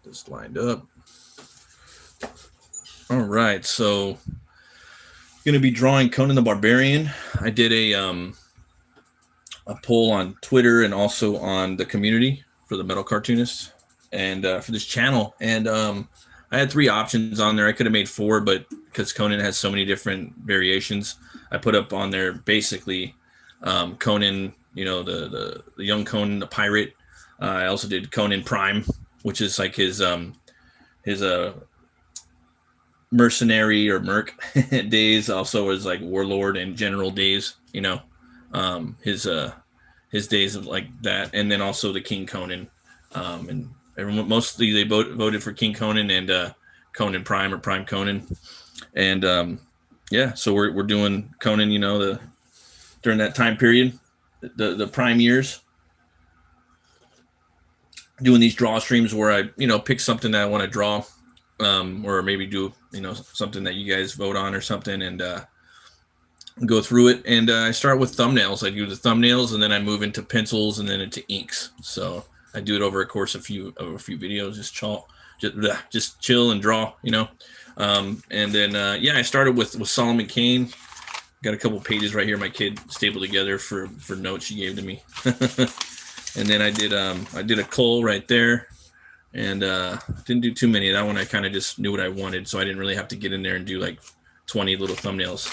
this lined up. All right, so going to be drawing Conan the Barbarian. I did a poll on Twitter and also on the community for the metal cartoonists and for this channel. And I had 3 options on there. I could have made 4, but because Conan has so many different variations, I put up on there basically Conan, the young Conan, the pirate. I also did Conan Prime, which is like his mercenary or merc days, also as like warlord and general days, his days of like that, and then also the King Conan, and everyone mostly they voted for King Conan and Conan Prime or Prime Conan, and yeah, so we're doing Conan, during that time period, the prime years, doing these draw streams where I pick something that I want to draw, or maybe do something that you guys vote on or something, and go through it. And I start with thumbnails. I do the thumbnails, and then I move into pencils, and then into inks. So I do it over a course of a few videos. Just chill and draw, and then yeah, I started with Solomon Kane. Got a couple pages right here my kid stapled together for notes she gave to me. And then I did a Cole right there. And didn't do too many. That one I kind of just knew what I wanted, so I didn't really have to get in there and do like 20 little thumbnails.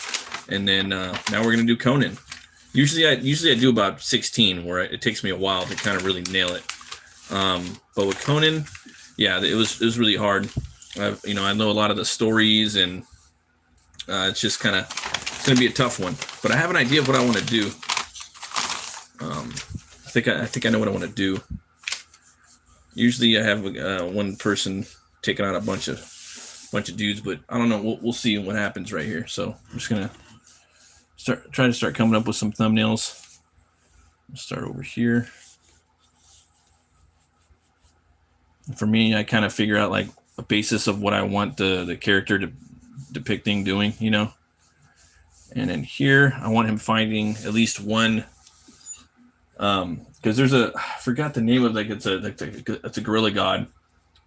And then now we're gonna do Conan. Usually I do about 16, where it takes me a while to kind of really nail it. But with Conan, yeah, it was really hard. I know a lot of the stories, and it's gonna be a tough one. But I have an idea of what I want to do. I think I know what I want to do. Usually I have one person taking out a bunch of dudes, but I don't know. We'll see what happens right here. So I'm just gonna try to start coming up with some thumbnails. I'll start over here. For me, I kind of figure out like a basis of what I want the character to depicting doing, And then here, I want him finding at least one. Because there's I forgot the name of, like, it's a gorilla god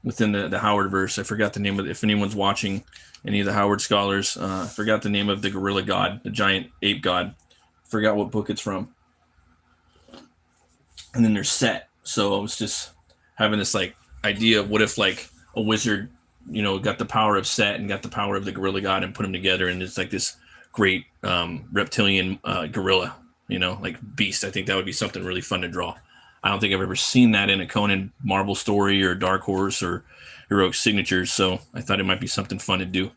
within the Howard verse. I forgot the name of it. If anyone's watching, any of the Howard scholars, I forgot the name of the gorilla god, the giant ape god. Forgot what book it's from. And then there's Set. So I was just having this like idea of what if like a wizard, got the power of Set and got the power of the gorilla god and put them together, and it's like this great reptilian gorilla. Like beast. I think that would be something really fun to draw. I don't think I've ever seen that in a Conan Marvel story or Dark Horse or Heroic Signatures, so I thought it might be something fun to do.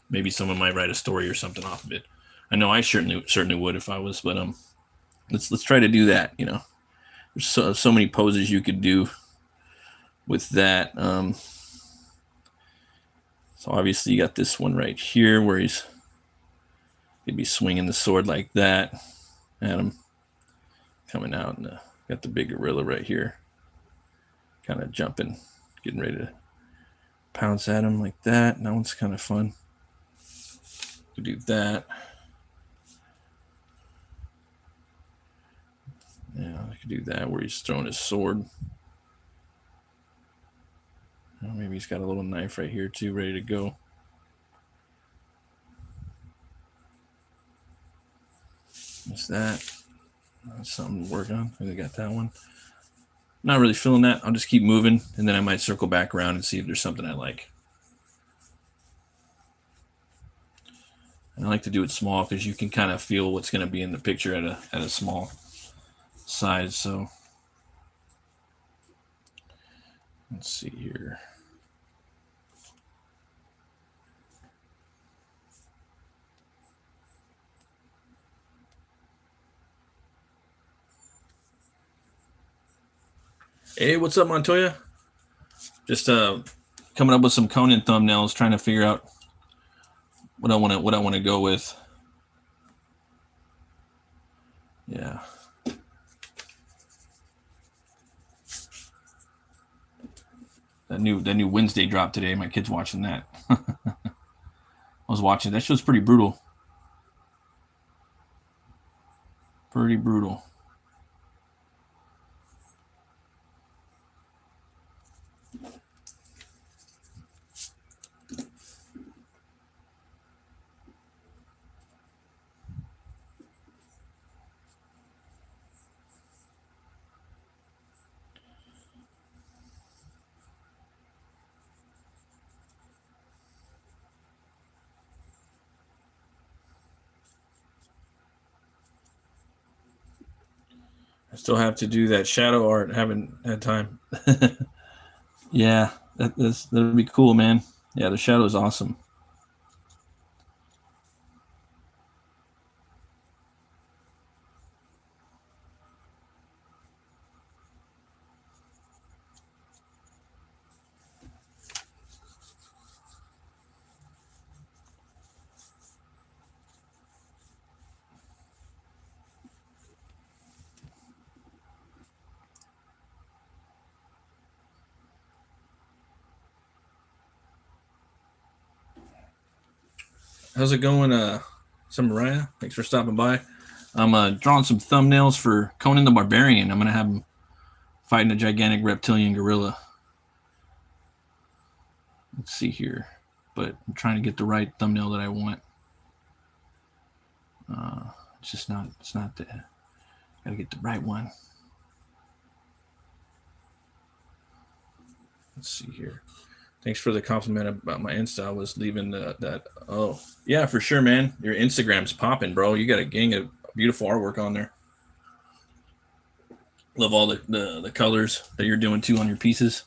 Maybe someone might write a story or something off of it. I know I certainly would if I was, but let's try to do that. There's so many poses you could do with that. So obviously you got this one right here where he'd be swinging the sword like that at him, coming out, and got the big gorilla right here, kind of jumping, getting ready to pounce at him like that. And that one's kind of fun. Could do that. Yeah, I could do that where he's throwing his sword. Oh, maybe he's got a little knife right here too, ready to go. What's that? That's something to work on. I got that one. Not really feeling that. I'll just keep moving, and then I might circle back around and see if there's something I like. And I like to do it small because you can kind of feel what's going to be in the picture at a small size. So let's see here. Hey, what's up, Montoya? Just coming up with some Conan thumbnails, trying to figure out what I want to go with. Yeah. That new Wednesday drop today. My kid's watching that. I was watching. That show's pretty brutal. Pretty brutal. still have to do that shadow art. Haven't had time. Yeah, that'd be cool, man. Yeah, the shadow is awesome. How's it going, Samurai? Thanks for stopping by. I'm drawing some thumbnails for Conan the Barbarian. I'm gonna have him fighting a gigantic reptilian gorilla. Let's see here, but I'm trying to get the right thumbnail that I want. It's just not. It's not there. Gotta get the right one. Let's see here. Thanks for the compliment about my Insta. I was leaving that. Oh, yeah, for sure, man. Your Instagram's popping, bro. You got a gang of beautiful artwork on there. Love all the colors that you're doing too on your pieces.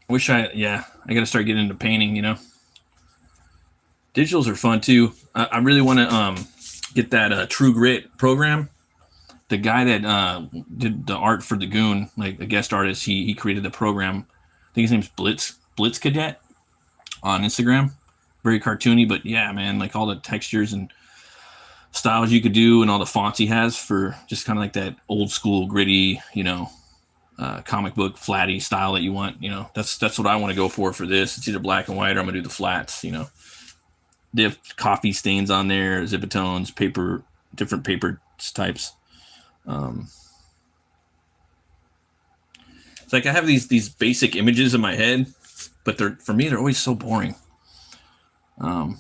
I got to start getting into painting, Digitals are fun too. I really want to get that True Grit program. The guy that did the art for the Goon, like a guest artist, he created the program. I think his name's Blitz Cadet on Instagram. Very cartoony, but yeah, man, like all the textures and styles you could do and all the fonts he has for just kind of like that old school gritty, comic book flatty style that you want. That's what I want to go for this. It's either black and white or I'm gonna do the flats. They have coffee stains on there, zipatones, different paper types. It's like I have these basic images in my head, but for me they're always so boring. Where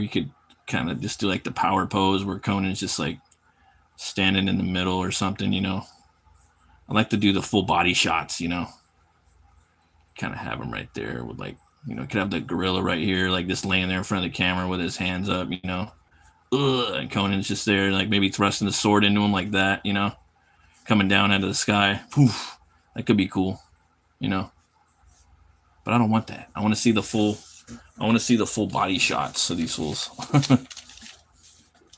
you could kind of just do like the power pose where Conan's just like standing in the middle or something. I like to do the full body shots. Kind of have him right there with like, could have the gorilla right here, like just laying there in front of the camera with his hands up. And Conan's just there, like maybe thrusting the sword into him like that, coming down out of the sky. Poof, that could be cool, But I don't want that. I want to see the full body shots of these fools.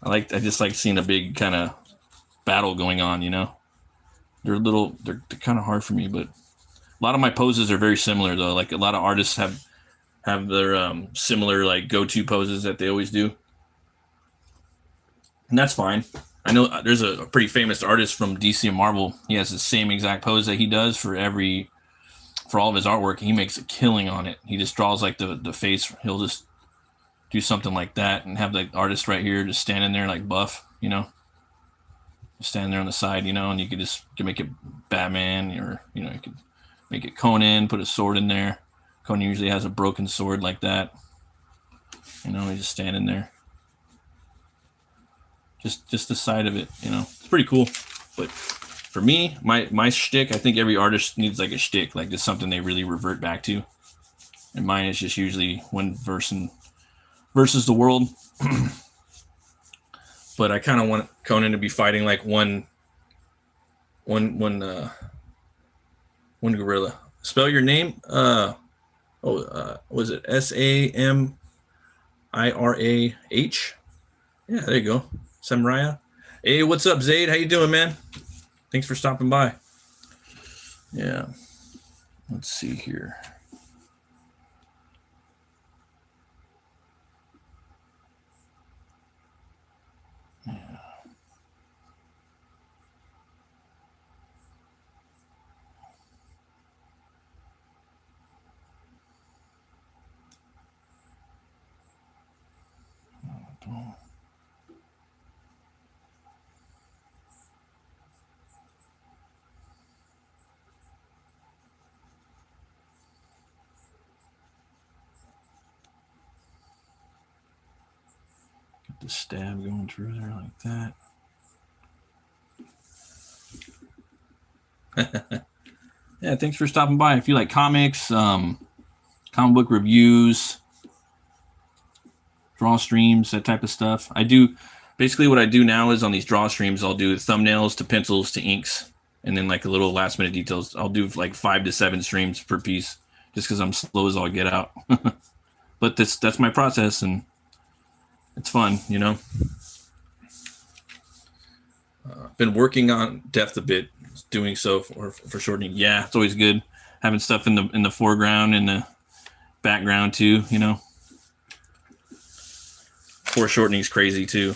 I just like seeing a big kind of battle going on, They're kind of hard for me, but a lot of my poses are very similar though. Like a lot of artists have their similar like go-to poses that they always do. And that's fine. I know there's a pretty famous artist from DC and Marvel. He has the same exact pose that he does for all of his artwork. He makes a killing on it. He just draws like the face. He'll just do something like that and have the artist right here just standing there like buff, just standing there on the side, and you could make it Batman or, you could make it Conan, put a sword in there. Conan usually has a broken sword like that. He's just standing there. Just the side of it, it's pretty cool. But for me, my shtick, I think every artist needs like a shtick, like just something they really revert back to. And mine is just usually one versus the world. But I kind of want Conan to be fighting like one gorilla. Spell your name. Was it Samirah? Yeah, there you go. Samurai. Hey, what's up, Zaid? How you doing, man? Thanks for stopping by. Yeah. Let's see here. Yeah. Get the stab going through there like that. Yeah, thanks for stopping by. If you like comics, comic book reviews, Drawstreams, that type of stuff. I do basically what I do now is on these Drawstreams, I'll do thumbnails to pencils to inks, and then like a little last minute details. I'll do like 5 to 7 streams per piece, just because I'm slow as all get out. But that's my process, and it's fun, you know. Been working on depth a bit, doing so for shortening. Yeah, it's always good having stuff in the foreground and the background too, you know. Foreshortening is crazy too.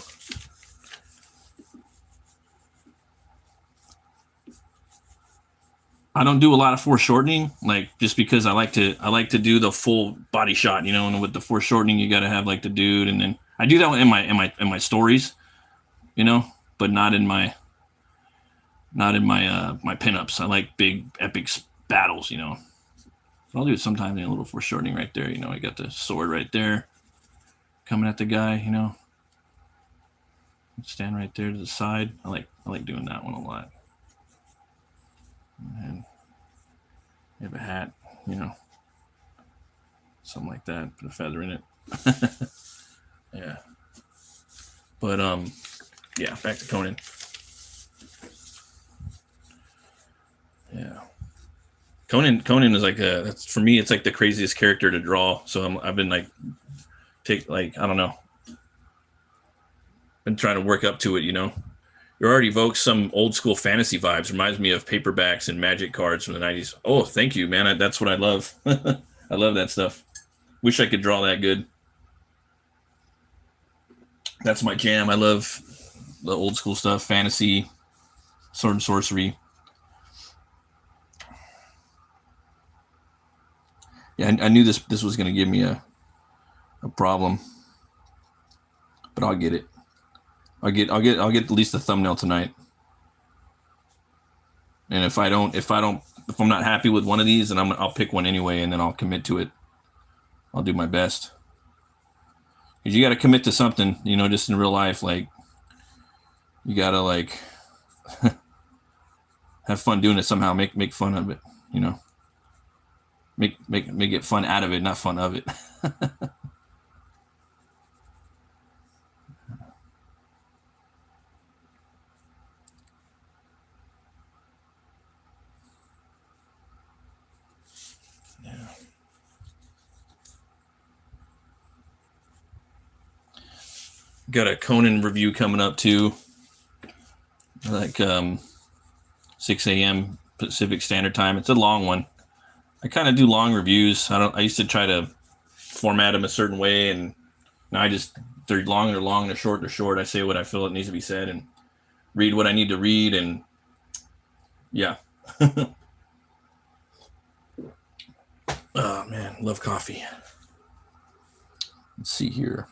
I don't do a lot of foreshortening, like just because I like to do the full body shot, you know. And with the foreshortening, you got to have like the dude, and then I do that in my stories, you know, but not in my my pinups. I like big epic battles, you know. So I'll do it sometimes in a little foreshortening right there. You know, I got the sword right there, coming at the guy. You know, stand right there to the side. I like doing that one a lot. And you have a hat, you know, something like that. Put a feather in it. Yeah. But yeah. Back to Conan. Yeah. Conan is like that's for me. It's like the craziest character to draw. So I've been like I don't know. Been trying to work up to it, you know. It already evokes some old school fantasy vibes. Reminds me of paperbacks and magic cards from the 90s. Oh, thank you, man. That's what I love. I love that stuff. Wish I could draw that good. That's my jam. I love the old school stuff, fantasy, sword and sorcery. Yeah, I knew this was going to give me a problem, but I'll get it. I'll get at least a thumbnail tonight. And if I'm not happy with one of these, then I'll pick one anyway, and then I'll commit to it. I'll do my best. Because you got to commit to something, you know, just in real life. Like, you got to like have fun doing it somehow. Make fun of it, you know. Make it fun out of it, not fun of it. Yeah. Got a Conan review coming up too. Like 6 a.m. Pacific Standard Time. It's a long one. I kind of do long reviews. I used to try to format them a certain way, and now they're long, they're long, they're short, they're short. I say what I feel it needs to be said and read what I need to read, and yeah. Oh man, love coffee. Let's see here.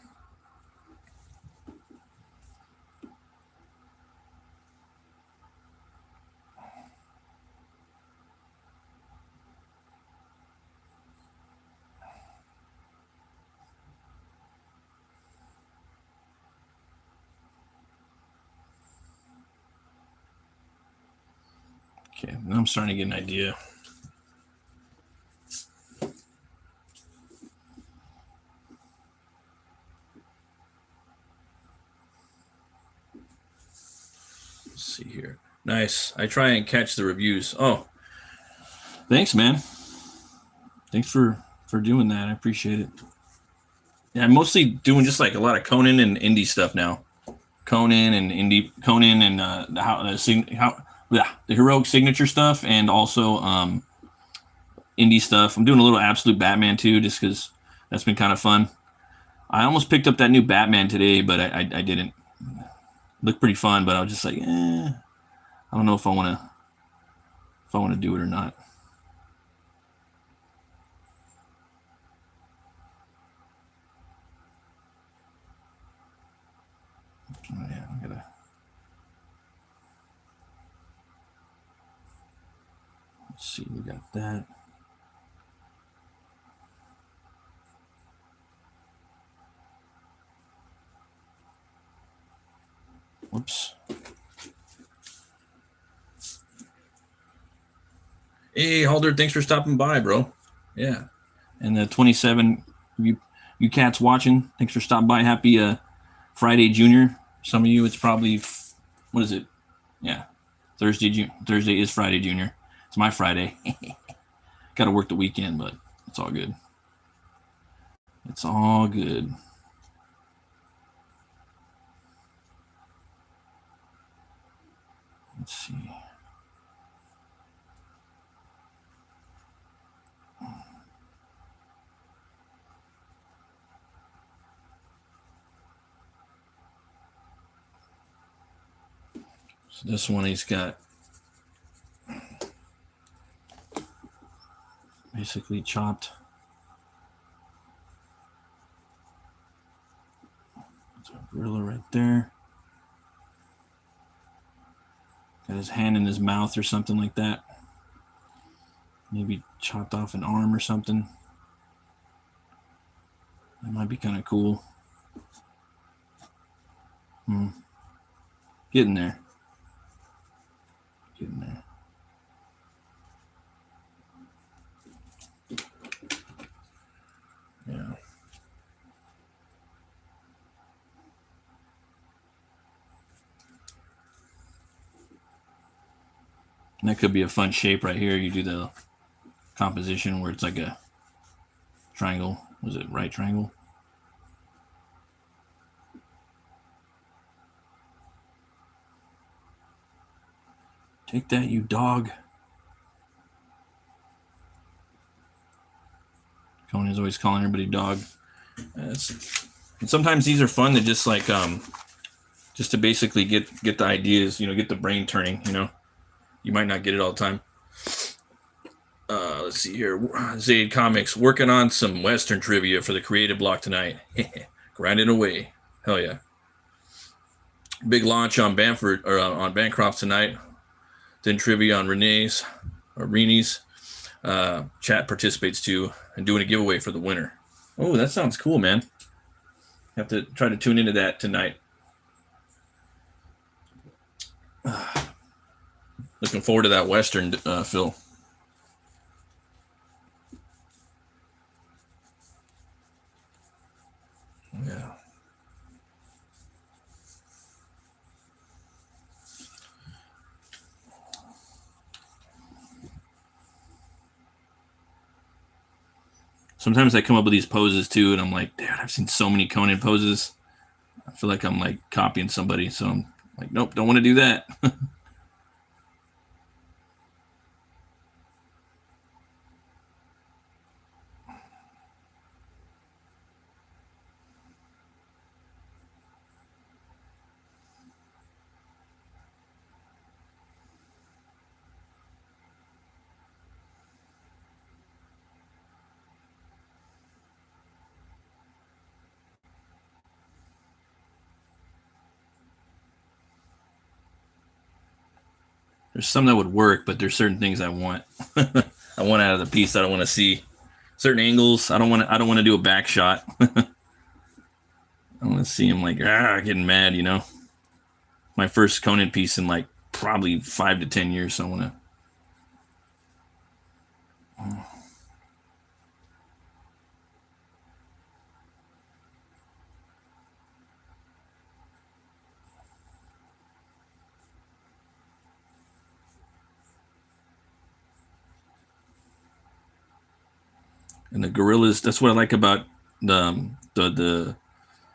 Okay, now I'm starting to get an idea. Let's see here. Nice. I try and catch the reviews. Oh, thanks, man. Thanks for doing that. I appreciate it. Yeah, I'm mostly doing just like a lot of Conan and indie stuff now. Conan and the heroic signature stuff, and also indie stuff. I'm doing a little Absolute Batman too, just because that's been kind of fun. I almost picked up that new Batman today, but I didn't. Looked pretty fun, but I was just like, I don't know if I want to do it or not. Oh, yeah, I gotta. Let's see, we got that. Whoops. Hey, Halder, thanks for stopping by, bro. Yeah. And the 27, you cats watching, thanks for stopping by. Happy Friday, Junior. some of you, it's probably, what is it? Yeah, Thursday is Friday, Junior. It's my Friday. Got to work the weekend, but it's all good. It's all good. Let's see. So this one he's got basically chopped. There's a gorilla right there. Got his hand in his mouth or something like that. Maybe chopped off an arm or something. That might be kind of cool. Getting there. Getting there. Yeah. And that could be a fun shape right here. You do the composition where it's like a triangle. Was it right triangle? Take that, you dog. Conan's always calling everybody dog. And sometimes these are fun to just like just to basically get the ideas, get the brain turning. You might not get it all the time. Let's see here. Zaid Comics working on some Western trivia for the creative block tonight. Grinding away. Hell yeah. Big launch on Bamford or on Bancroft tonight. Then trivia on Renee's. Chat participates too, and doing a giveaway for the winner. Oh, that sounds cool, man. Have to try to tune into that tonight. Looking forward to that Western, Phil. Yeah. Sometimes I come up with these poses too, and I'm like, dude, I've seen so many Conan poses. I feel like I'm like copying somebody, so I'm like, nope, don't want to do that. There's some that would work, but there's certain things I want. I want out of the piece that I want to see. Certain angles. I don't want to do a back shot. I want to see him like getting mad. My first Conan piece in like probably 5 to 10 years. So I want to. And the gorillas, that's what I like about the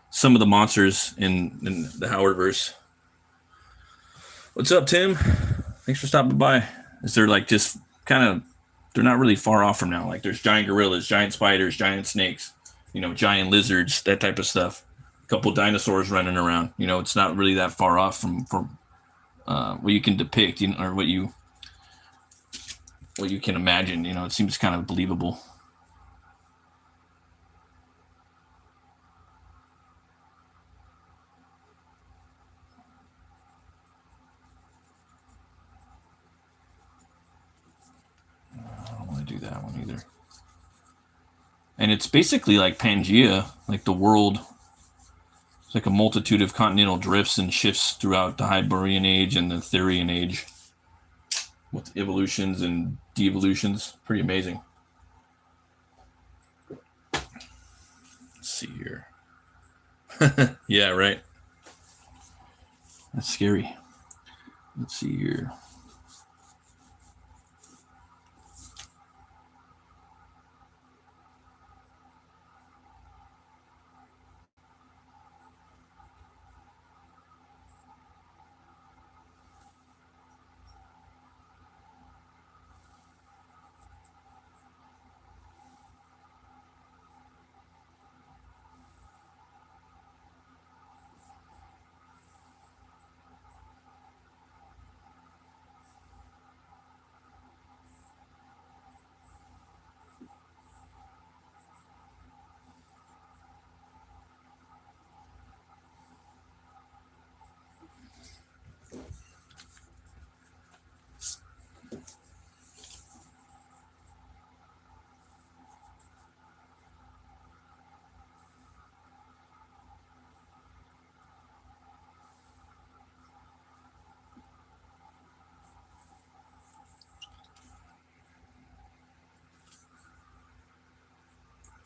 some of the monsters in the Howardverse. What's up, Tim? Thanks for stopping by. Is there like just kind of, they're not really far off from now. Like there's giant gorillas, giant spiders, giant snakes, giant lizards, that type of stuff. A couple dinosaurs running around. It's not really that far off from what you can depict, or what you can imagine. It seems kind of believable. Do that one either. And it's basically like Pangea, like the world. It's like a multitude of continental drifts and shifts throughout the Hyborian Age and the Therian Age, with evolutions and de-evolutions. Pretty amazing. Let's see here. Yeah, right. That's scary. Let's see here.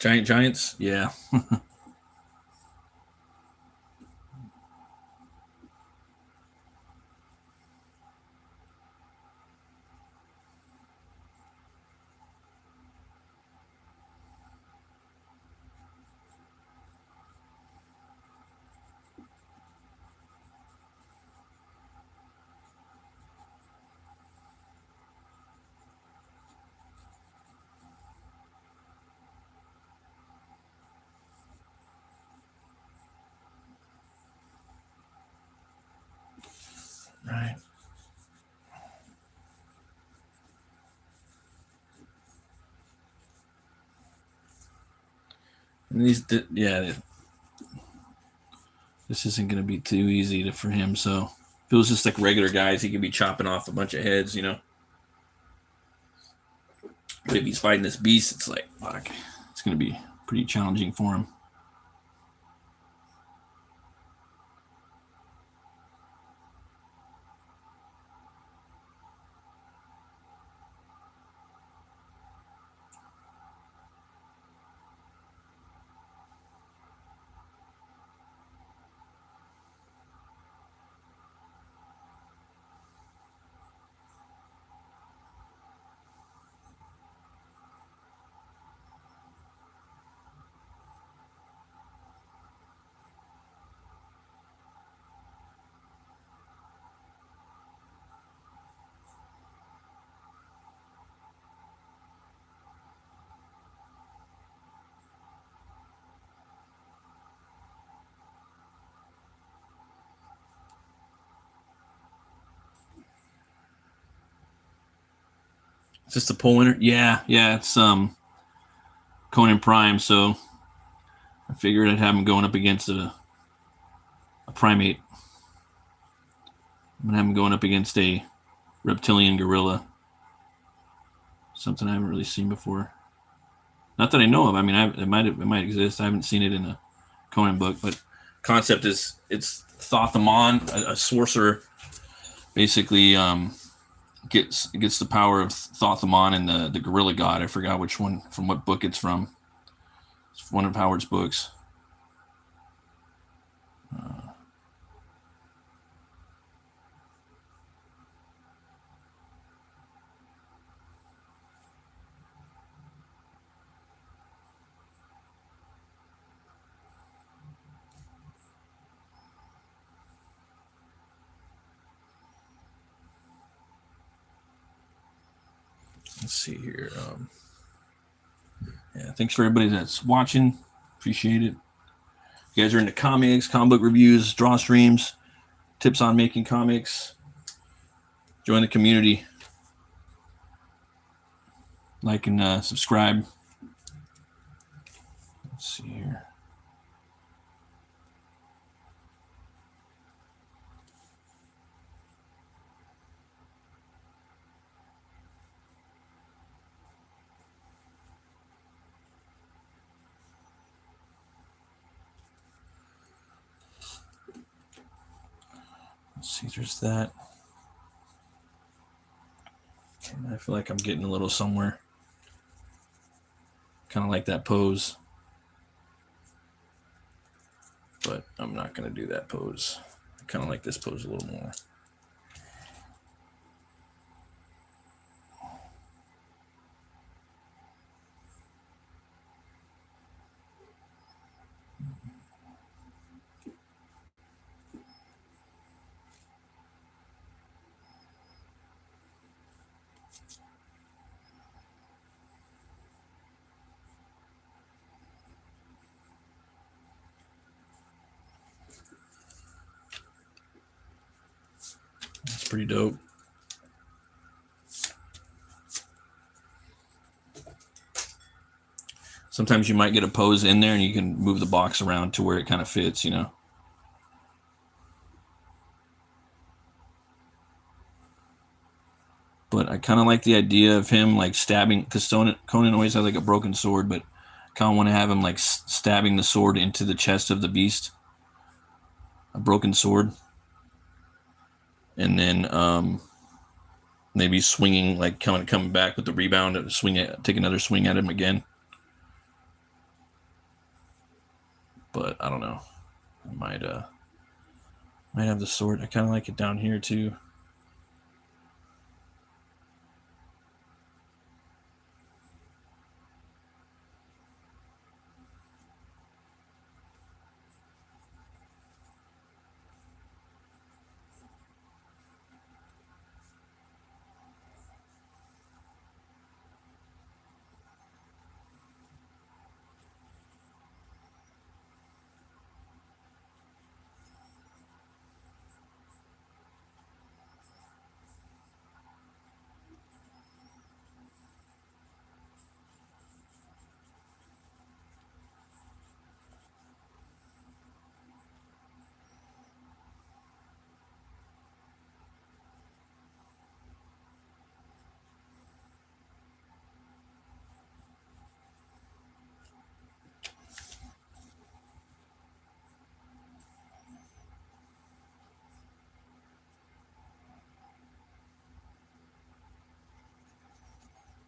Giants? Yeah. Right. And yeah, this isn't going to be too easy for him. So if it was just like regular guys, he could be chopping off a bunch of heads, you know. But if he's fighting this beast, it's like, fuck, it's going to be pretty challenging for him. Is this the poll winner? Yeah, it's Conan Prime, so I figured I'd have him going up against a primate. I'm gonna have him going up against a reptilian gorilla. Something I haven't really seen before. Not that I know of. I mean, it might exist. I haven't seen it in a Conan book, but concept is it's Thothamon, a sorcerer, basically gets the power of Thothamon and the gorilla god. I forgot which one from what book it's from. It's one of Howard's books. Let's see here. Yeah, thanks for everybody that's watching. Appreciate it. You guys are into comics, comic book reviews, draw streams, tips on making comics. Join the community. Like and subscribe. Let's see here. Let's see, there's that. And I feel like I'm getting a little somewhere. Kind of like that pose. But I'm not going to do that pose. I kind of like this pose a little more. That's pretty dope. Sometimes you might get a pose in there and you can move the box around to where it kind of fits, you know. But I kind of like the idea of him like stabbing, because Conan always has like a broken sword, but I kind of want to have him like stabbing the sword into the chest of the beast. A broken sword. And then maybe swinging, like coming back with the rebound and take another swing at him again. But I don't know. I might have the sword. I kind of like it down here too.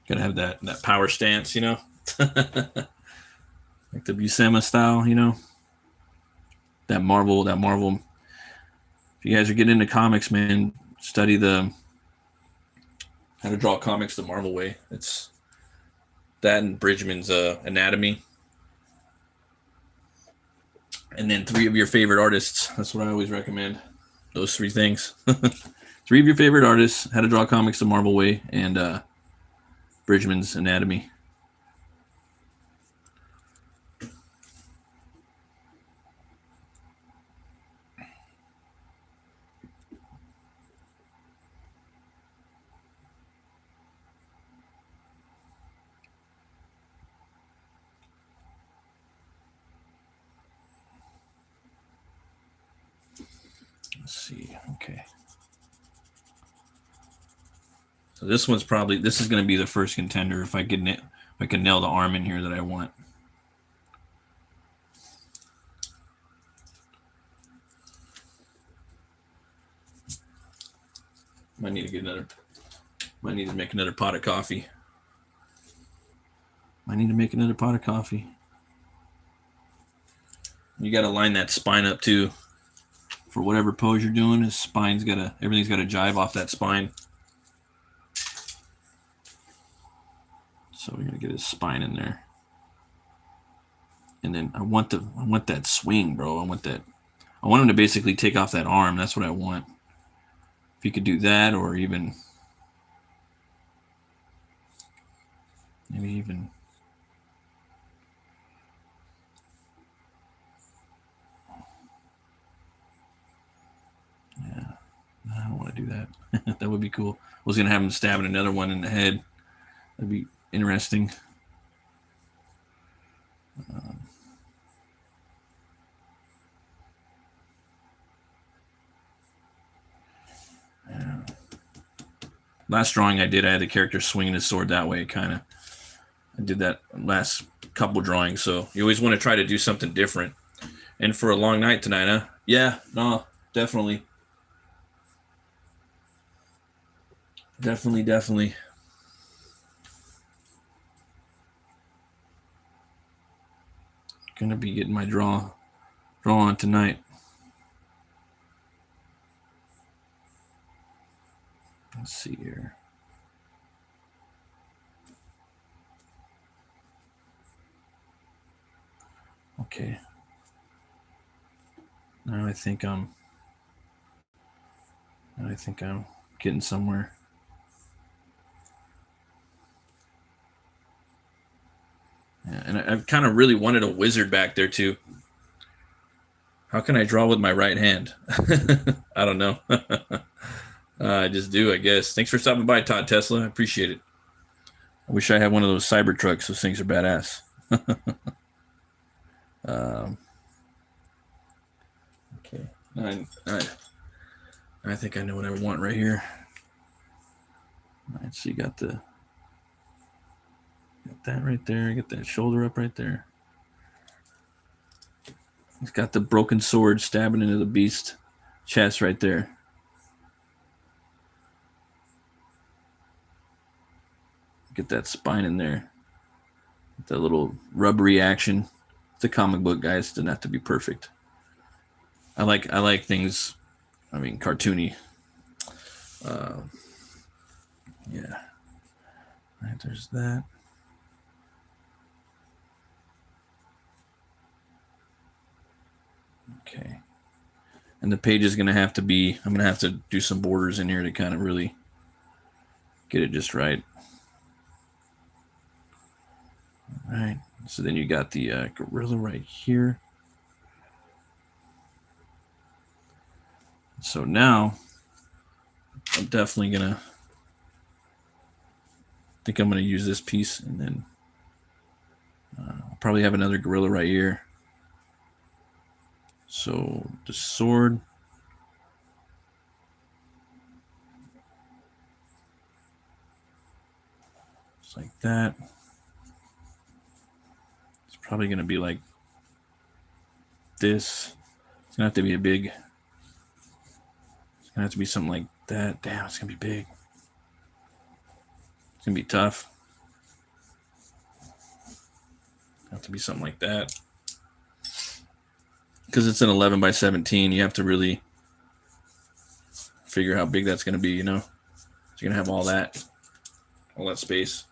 Gotta have that power stance, you know, like the Buscema style, you know. That Marvel. If you guys are getting into comics, man, study how to draw comics the Marvel way. It's that and Bridgman's anatomy, and then 3 of your favorite artists. That's what I always recommend. Those 3 things. 3 of your favorite artists, how to draw comics the Marvel way, and Bridgman's anatomy. Let's see. Okay. So this is going to be the first contender if I can nail the arm in here that I want. Might need to make another pot of coffee. You got to line that spine up too. For whatever pose you're doing, everything's got to jive off that spine. So we're gonna get his spine in there, and then I want that swing, bro. I want him to basically take off that arm. That's what I want. If you could do that, or maybe even. Yeah, I don't want to do that. That would be cool. I was gonna have him stabbing another one in the head. That'd be interesting. Yeah. Last drawing I did, I had the character swinging his sword that way, kind of. I did that last couple drawings, so you always want to try to do something different. And for a long night tonight, huh? Yeah, no, definitely. Definitely. Gonna be getting my draw on tonight. Let's see here. Okay. Now I think I'm getting somewhere. Yeah, and I've kind of really wanted a wizard back there too. How can I draw with my right hand? I don't know. I just do, I guess. Thanks for stopping by, Todd Tesla. I appreciate it. I wish I had one of those cyber trucks. Those things are badass. Okay. I think I know what I want right here. All right, so you got that right there. Get that shoulder up right there. He's got the broken sword stabbing into the beast chest right there. Get that spine in there. Get that little rubbery action. It's a comic book, guys. It doesn't have to be perfect. I like things, I mean, cartoony. Yeah. All right, there's that. Okay. And the page is going to have to be, I'm going to have to do some borders in here to kind of really get it just right. All right. So then you got the gorilla right here. So now I'm definitely going to, think I'm going to use this piece, and then I'll probably have another gorilla right here. So the sword. Just like that. It's probably going to be like this. It's going to have to be it's going to have to be something like that. Damn, it's going to be big. It's going to be tough. Have to be something like that. Because it's an 11 by 17, you have to really figure how big that's going to be, you know? So you're going to have all that space.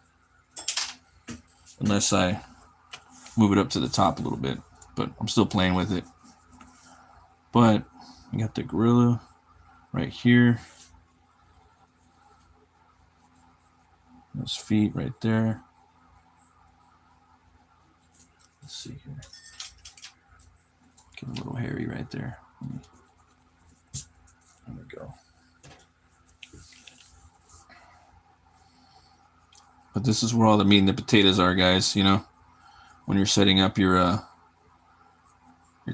Unless I move it up to the top a little bit. But I'm still playing with it. But you got the gorilla right here. Those feet right there. Let's see here. Get a little hairy right there. There we go. But this is where all the meat and the potatoes are, guys, you know, when you're setting up your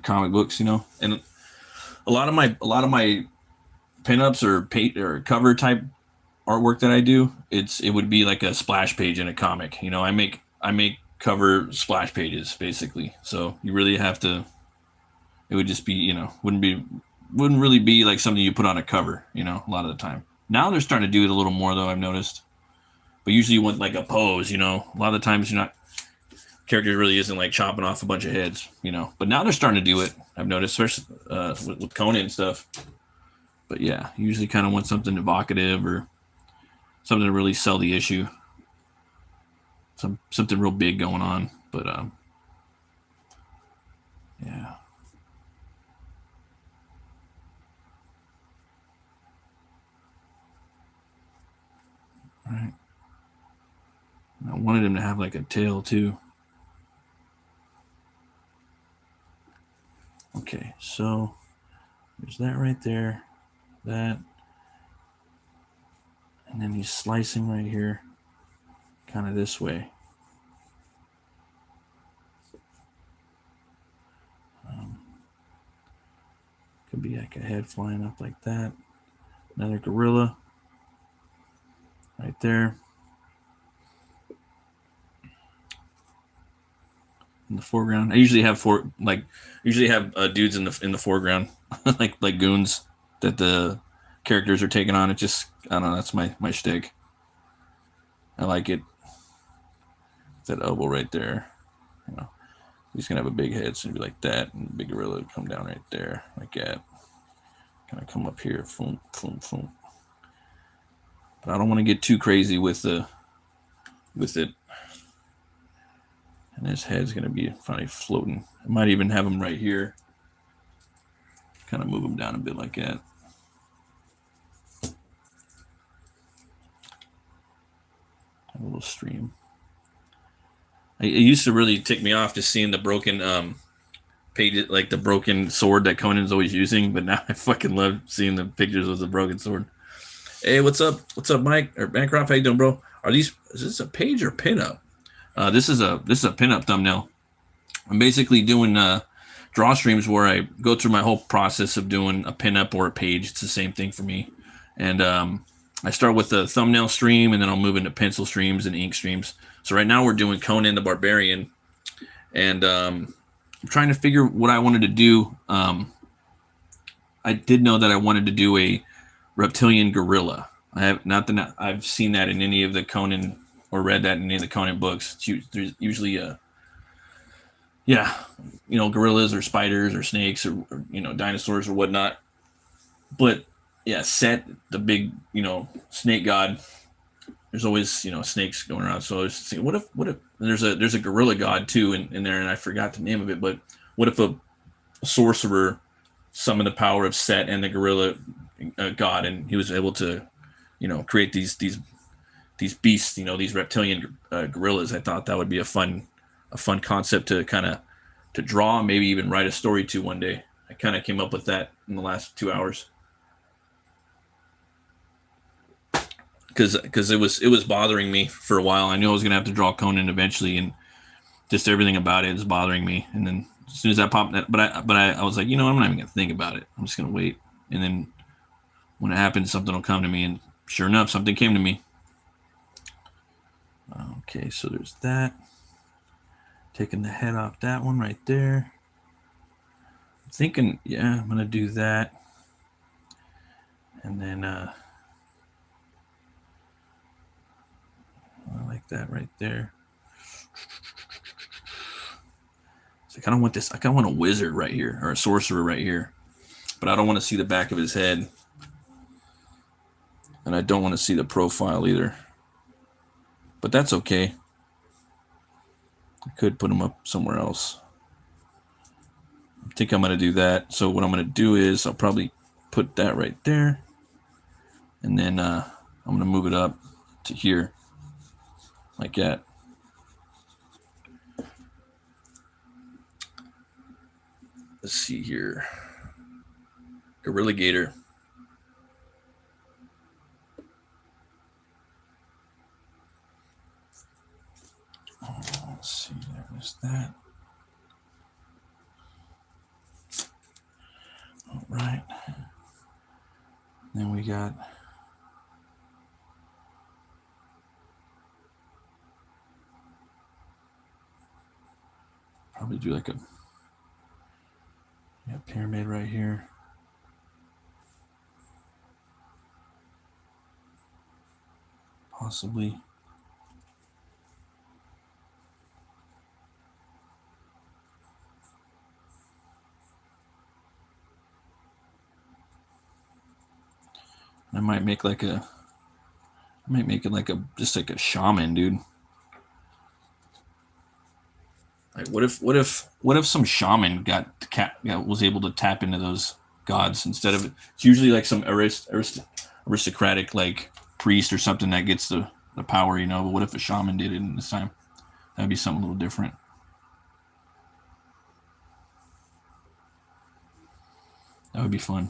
comic books, you know. And a lot of my pinups or cover type artwork that I do, it would be like a splash page in a comic. You know, I make cover splash pages basically. So you really have to, it would just be, you know, wouldn't really be like something you put on a cover, you know, a lot of the time. Now they're starting to do it a little more though, I've noticed. But usually you want like a pose, you know. A lot of the times character really isn't like chopping off a bunch of heads, you know. But now they're starting to do it, I've noticed, especially with Conan and stuff. But yeah, you usually kind of want something evocative or something to really sell the issue. Something real big going on. But yeah. All right. I wanted him to have like a tail too. Okay, so there's that right there, that, and then he's slicing right here, kind of this way. Could be like a head flying up like that. Another gorilla right there. In the foreground, I usually have dudes in the foreground, like goons that the characters are taking on. It just, I don't know, that's my shtick. I like it. That elbow right there, you know, he's gonna have a big head, so it'd be like that, and the big gorilla would come down right there, like that. Kind of come up here, boom, boom, boom. But I don't want to get too crazy with it. And his head's going to be finally floating. I might even have him right here. Kind of move him down a bit like that. A little stream. It used to really tick me off just seeing the broken page, like the broken sword that Conan's always using. But now I fucking love seeing the pictures of the broken sword. Hey, what's up? What's up, Mike or Bancroft? How you doing, bro? Is this a page or pinup? This is a pinup thumbnail. I'm basically doing Drawstreams where I go through my whole process of doing a pinup or a page. It's the same thing for me. And I start with the thumbnail stream, and then I'll move into pencil streams and ink streams. So right now we're doing Conan the Barbarian, and I'm trying to figure what I wanted to do. I did know that I wanted to do a reptilian gorilla. I have not that I've seen that in any of the Conan or read that in any of the Conan books. There's usually gorillas or spiders or snakes or dinosaurs or whatnot. But yeah, Set, the big snake god. There's always snakes going around. So I was thinking, what if there's a gorilla god too in there, and I forgot the name of it. But what if a sorcerer summoned the power of Set and the gorilla god, and he was able to create these beasts, these reptilian gorillas. I thought that would be a fun concept to to draw, maybe even write a story to one day. I kind of came up with that in the last 2 hours because it was bothering me for a while. I knew I was gonna have to draw Conan eventually, and just everything about it is bothering me. And then as soon as that popped, but I was like, I'm not even gonna think about it. I'm just gonna wait, and then when it happens, something will come to me, and sure enough, something came to me. Okay, so there's that. Taking the head off that one right there. I'm thinking, yeah, I'm gonna do that, and then I like that right there. So I kind of want this. I kind of want a wizard right here, or a sorcerer right here, but I don't want to see the back of his head, and I don't want to see the profile either. But that's okay. I could put him up somewhere else. I think I'm going to do that. So what I'm going to do is I'll probably put that right there, and then I'm going to move it up to here like that. Let's see here. Gorilla Gator. Let's see, there's that. All right. Then we got probably do like a pyramid right here. Possibly. I might make it like just like a shaman, dude. Like what if some shaman was able to tap into those gods instead of it's usually like some aristocratic like priest or something that gets the power, But what if a shaman did it in this time? That'd be something a little different. That would be fun.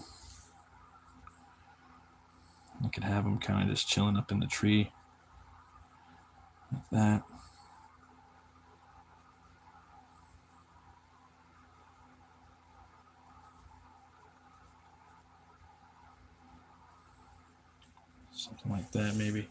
I could have him kind of just chilling up in the tree like that. Something like that, maybe.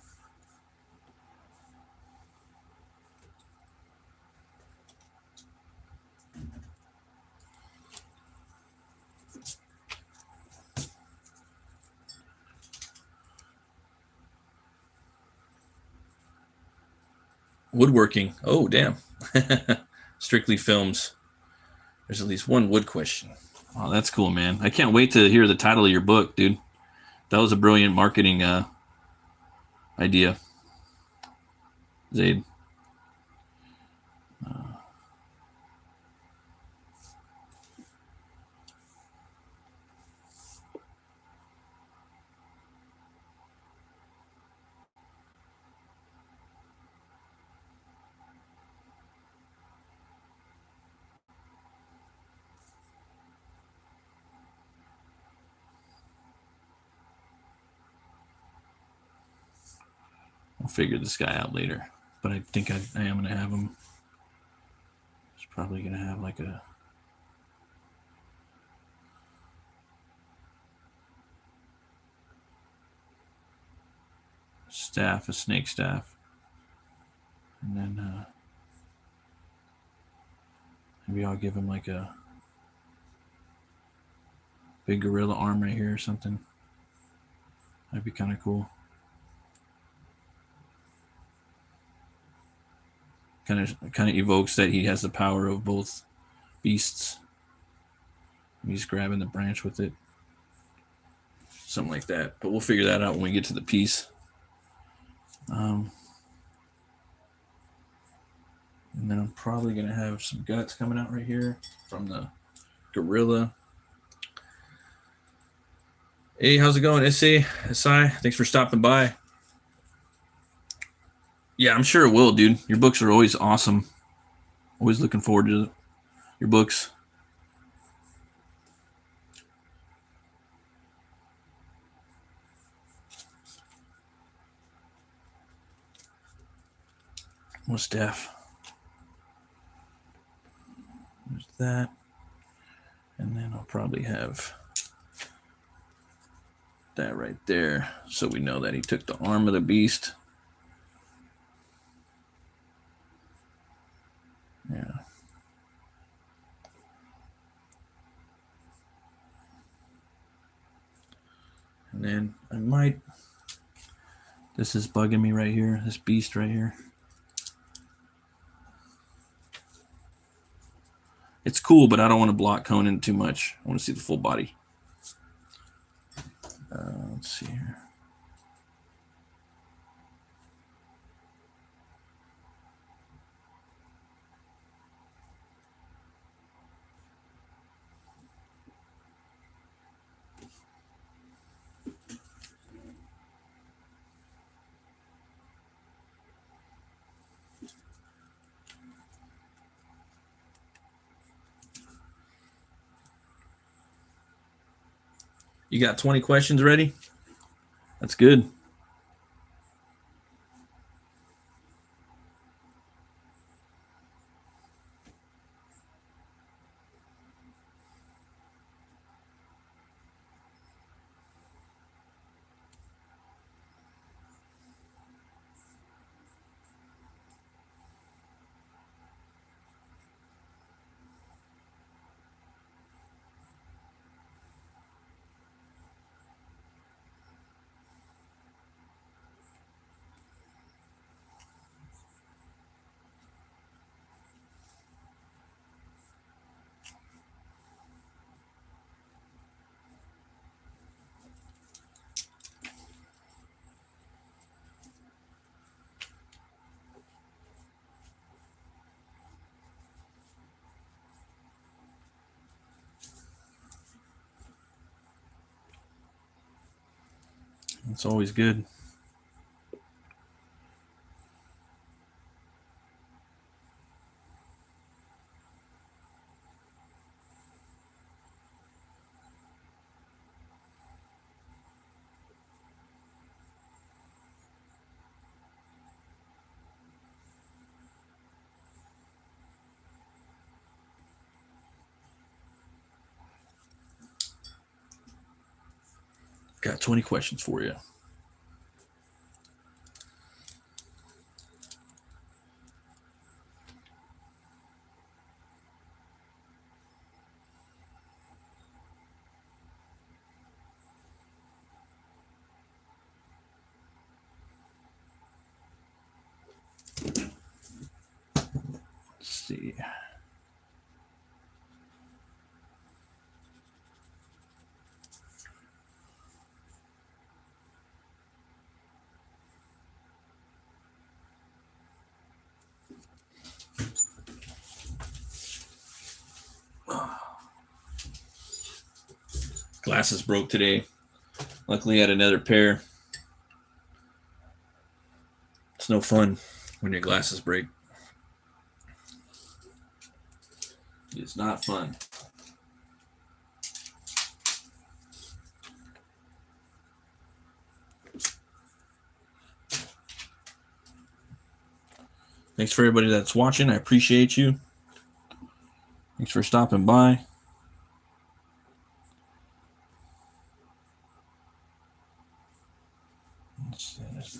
Woodworking. Oh, damn. Strictly Films. There's at least one wood question. Oh, that's cool, man. I can't wait to hear the title of your book, dude. That was a brilliant marketing idea. Zaid. I'll figure this guy out later, but I think I am going to have him. He's probably going to have like a staff, a snake staff, and then maybe I'll give him like a big gorilla arm right here or something. That'd be kind of cool. Kind of evokes that he has the power of both beasts. He's grabbing the branch with it. Something like that. But we'll figure that out when we get to the piece. And then I'm probably going to have some guts coming out right here from the gorilla. Hey, how's it going, SI? Thanks for stopping by. Yeah, I'm sure it will, dude. Your books are always awesome. Always looking forward to your books. What staff? There's that. And then I'll probably have that right there so we know that he took the arm of the beast. Yeah. And then I might, this is bugging me right here, this beast right here. It's cool, but I don't want to block Conan too much. I want to see the full body. Let's see here. You got 20 questions ready? That's good. It's always good. Got 20 questions for you. Let's see. Glasses broke today. Luckily, I had another pair. It's no fun when your glasses break. It's not fun. Thanks for everybody that's watching. I appreciate you. Thanks for stopping by.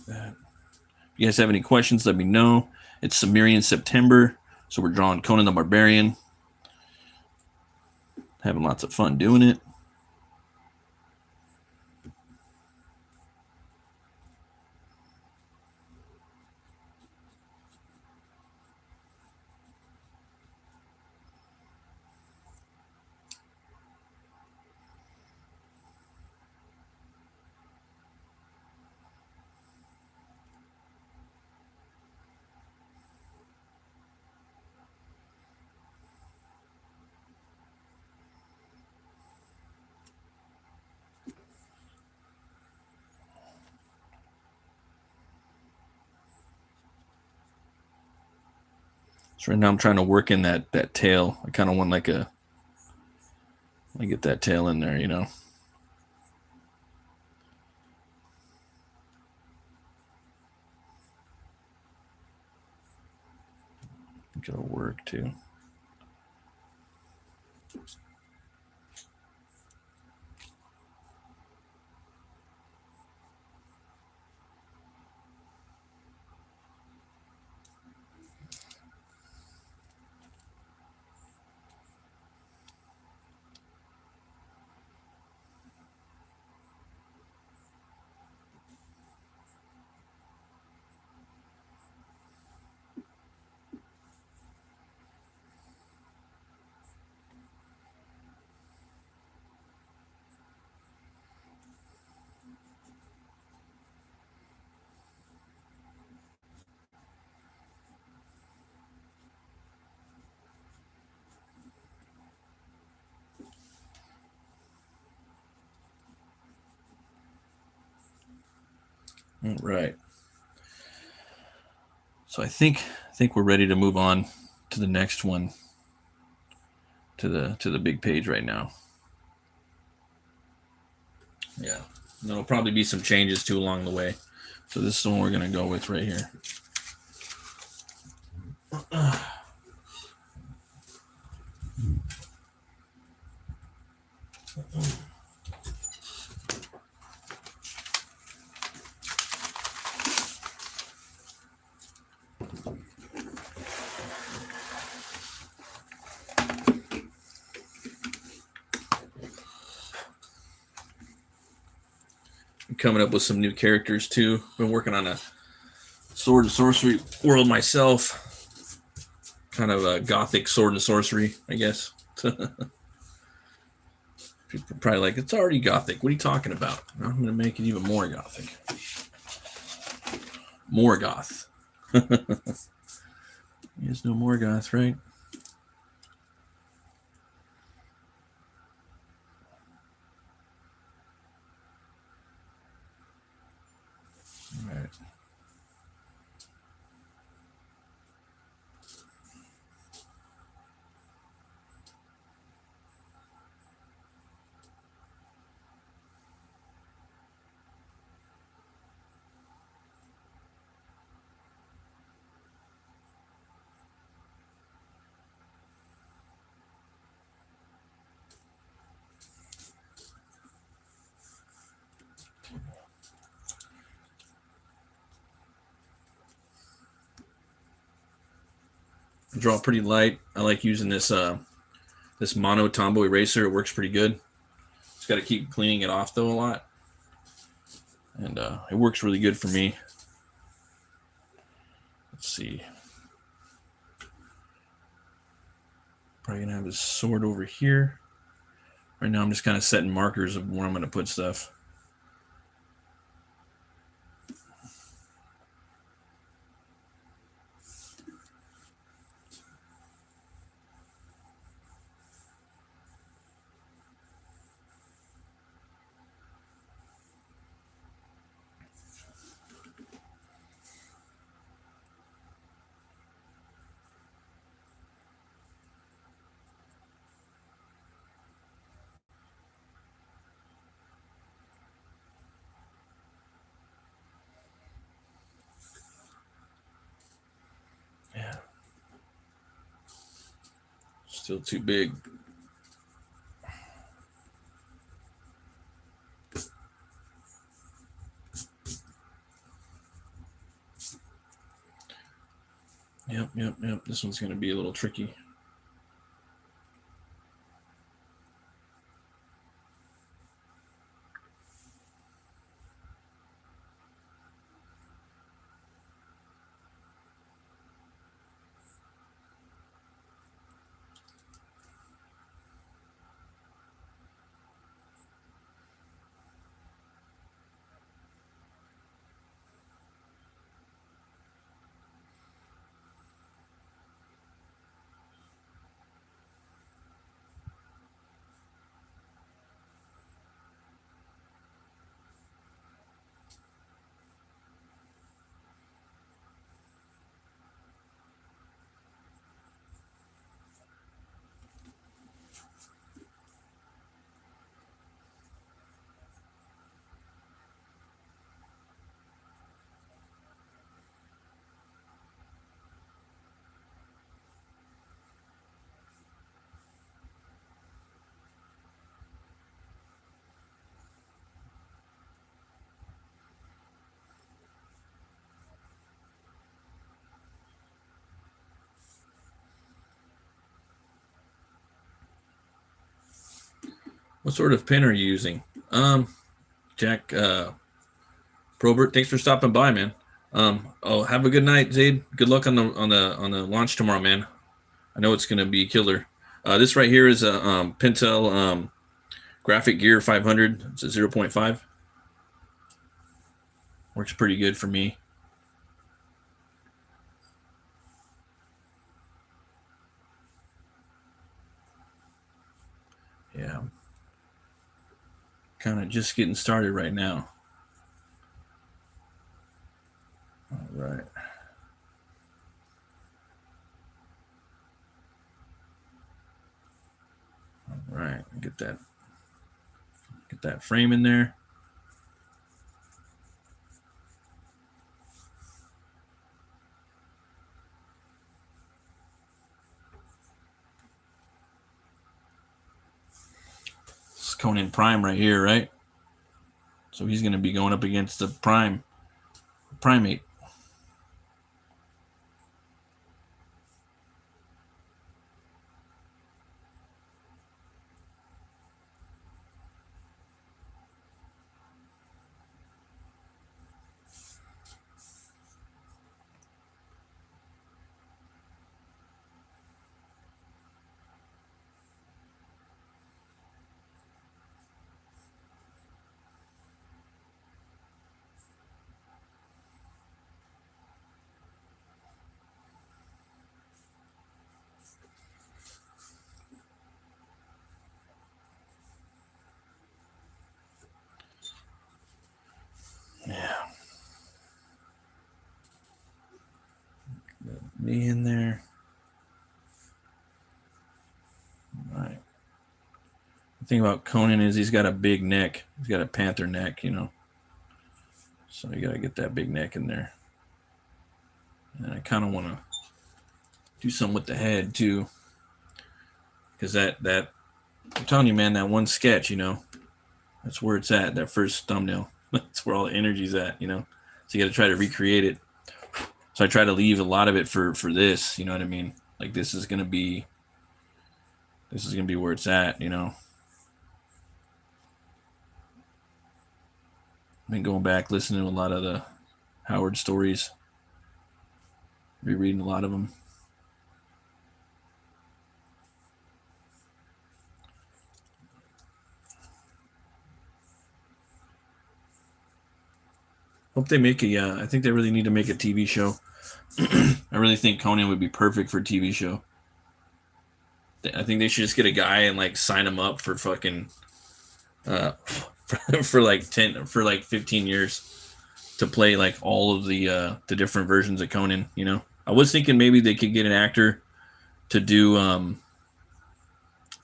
If you guys have any questions, let me know. It's Sumerian September, so we're drawing Conan the Barbarian. Having lots of fun doing it. So right now I'm trying to work in that tail. I kind of want like a, I get that tail in there, you know. It'll work too. All right. So I think we're ready to move on to the next one, to the big page right now. Yeah. And there'll probably be some changes too along the way. So this is the one we're gonna go with right here. Coming up with some new characters too. Been working on a sword and sorcery world myself. Kind of a gothic sword and sorcery, I guess. People are probably like, it's already gothic. What are you talking about? I'm going to make it even more gothic. More goth. There's no more goth, right? All right. I draw pretty light. I like using this this mono Tombow eraser. It works pretty good. Just got to keep cleaning it off though a lot, and it works really good for me. Let's see. Probably gonna have his sword over here. Right now I'm just kind of setting markers of where I'm gonna put stuff. Still too big. Yep. This one's going to be a little tricky. What sort of pen are you using? Jack Probert, thanks for stopping by, man. Have a good night, Zaid. Good luck on the launch tomorrow, man. I know it's gonna be killer. This right here is a Pentel Graphic Gear 500. It's a 0.5. Works pretty good for me. Yeah. Kind of just getting started right now. All right. All right. Get that frame in there. This is Conan Prime right here, right? So he's going to be going up against the primate. Yeah. Me in there. All right. The thing about Conan is he's got a big neck. He's got a panther neck, you know. So you got to get that big neck in there. And I kind of want to do something with the head too. Because that I'm telling you, man, that one sketch, you know, that's where it's at, that first thumbnail. That's where all the energy's at, you know. So you got to try to recreate it. So I try to leave a lot of it for this, you know what I mean? Like this is gonna be where it's at, you know. I've been going back listening to a lot of the Howard stories, rereading a lot of them. Hope they make I think they really need to make a TV show. I really think Conan would be perfect for a TV show. I think they should just get a guy and like sign him up for fucking for like 15 years to play like all of the different versions of Conan, you know. I was thinking maybe they could get an actor to do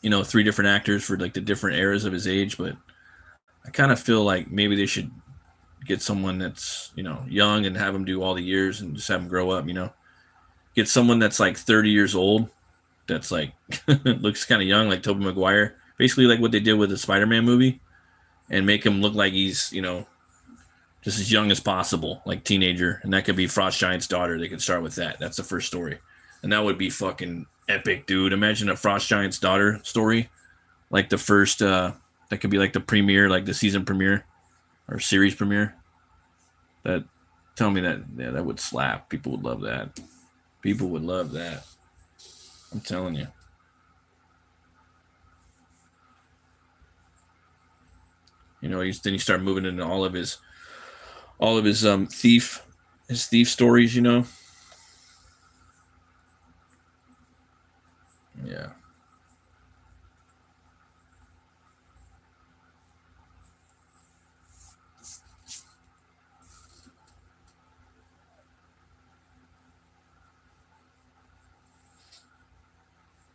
you know, 3 different actors for like the different eras of his age, but I kind of feel like maybe they should get someone that's, you know, young and have him do all the years and just have him grow up, you know. Get someone that's like 30 years old that's like looks kind of young, like Tobey Maguire, basically like what they did with the Spider-Man movie, and make him look like he's just as young as possible, like teenager, and that could be Frost Giant's daughter. They could start with that. That's the first story, and that would be fucking epic, dude. Imagine a Frost Giant's daughter story, like the first. That could be like the premiere, like the season premiere or series premiere. That tell me that that would slap. People would love that. People would love that. I'm telling you. Then you start moving into all of his thief stories. Yeah.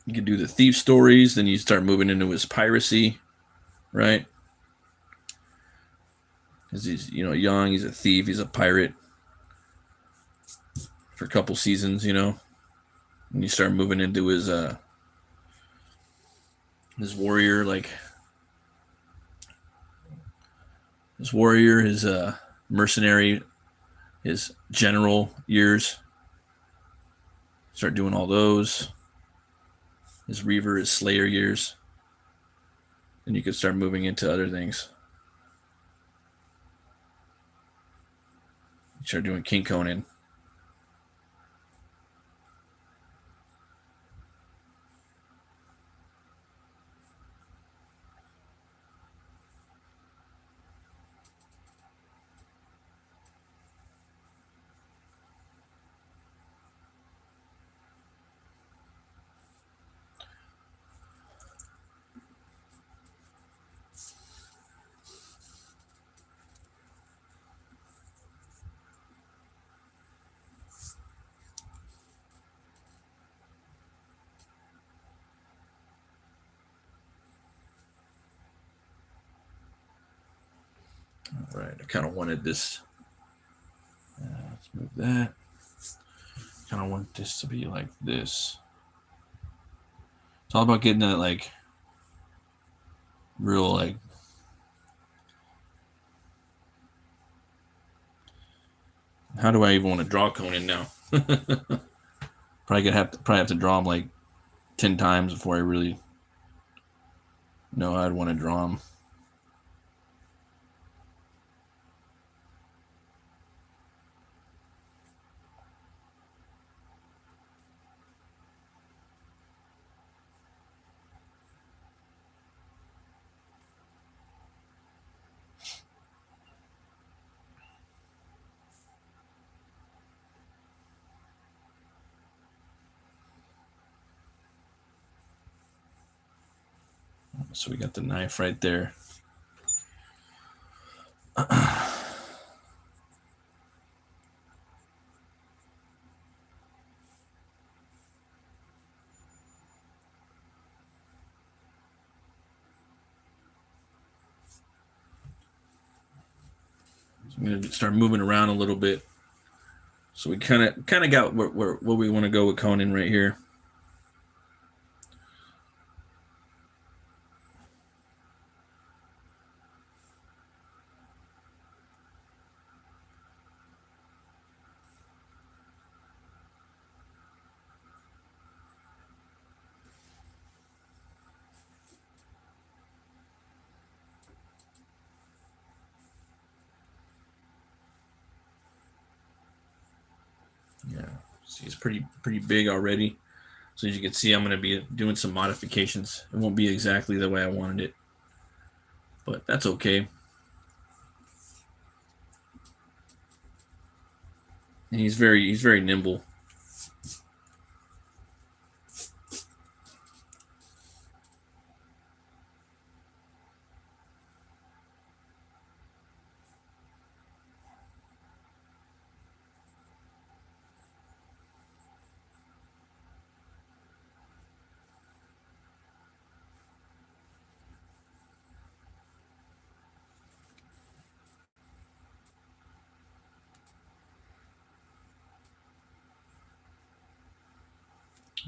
You could do the thief stories, then you start moving into his piracy, right? Because he's young, he's a thief, he's a pirate for a couple seasons. And you start moving into his warrior, like his mercenary, his general years. Start doing all those. His reaver, his slayer years. And you could start moving into other things. You start doing King Conan. All right, I kind of wanted this. Let's move that. Kind of want this to be like this. It's all about getting that like real like. How do I even want to draw Conan now? probably have to draw him like 10 times before I really know how I'd want to draw him. So we got the knife right there. I'm gonna start moving around a little bit. So we kind of got where we want to go with Conan right here. Yeah, see, it's pretty big already. So as you can see, I'm going to be doing some modifications. It won't be exactly the way I wanted it, but that's okay. And he's very nimble.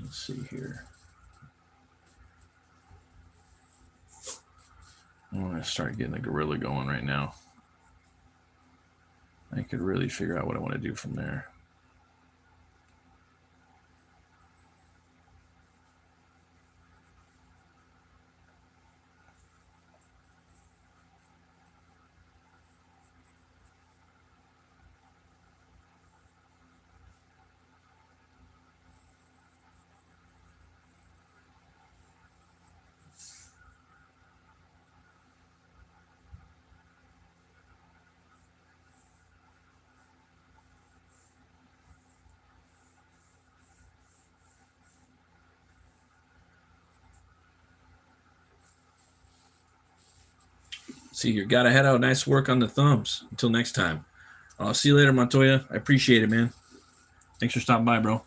Let's see here. I'm going to start getting the gorilla going right now. I could really figure out what I want to do from there. See, you gotta head out. Nice work on the thumbs. Until next time. I'll see you later, Montoya. I appreciate it, man. Thanks for stopping by, bro.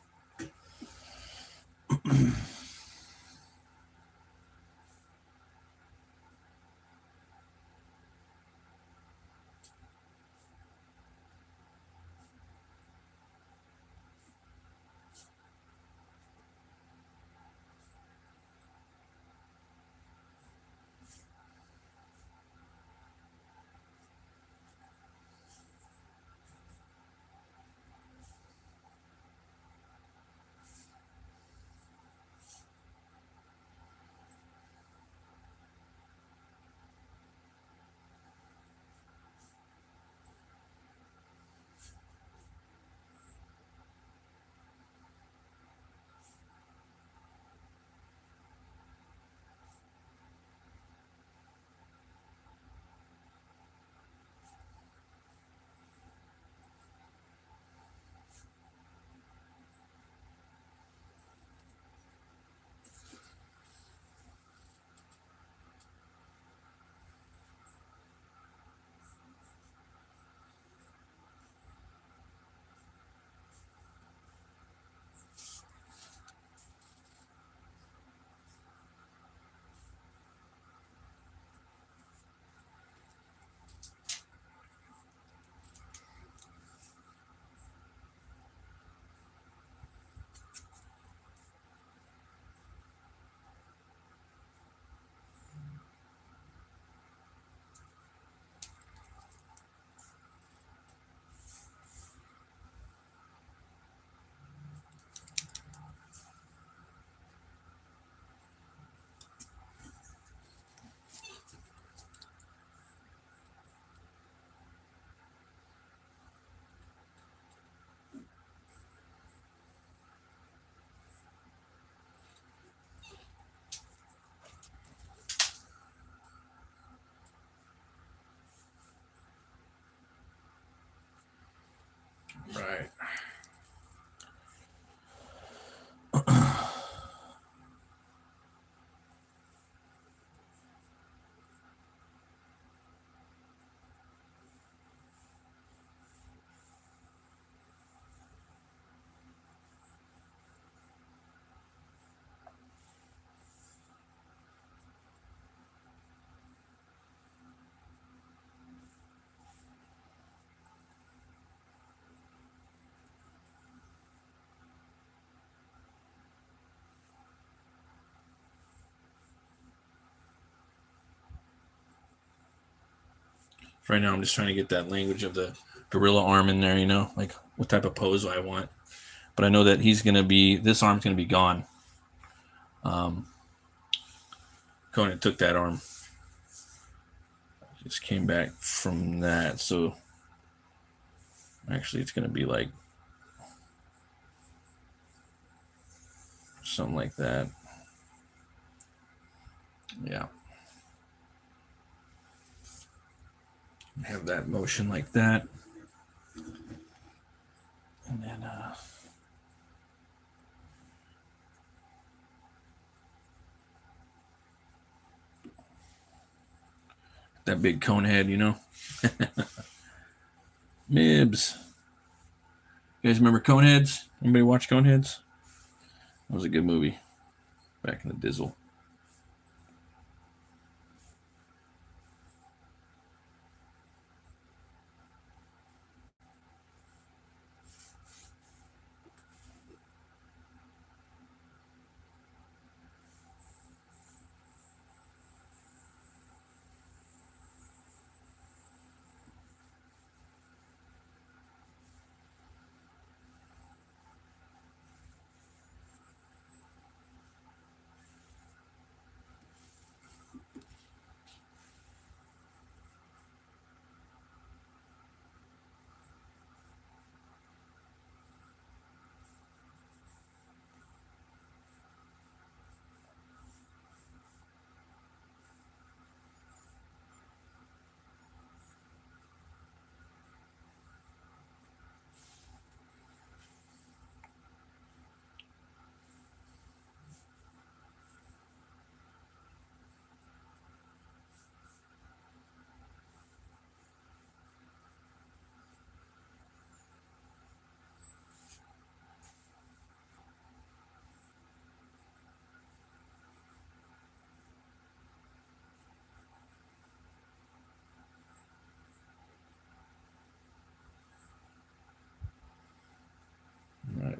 Right. Right now, I'm just trying to get that language of the gorilla arm in there, like what type of pose I want. But I know that this arm's going to be gone. Conan took that arm. Just came back from that. So actually, it's going to be like something like that. Yeah. Have that motion like that. And then that big cone head, Mibs. You guys remember Coneheads? Anybody watch Coneheads? That was a good movie back in the Dizzle.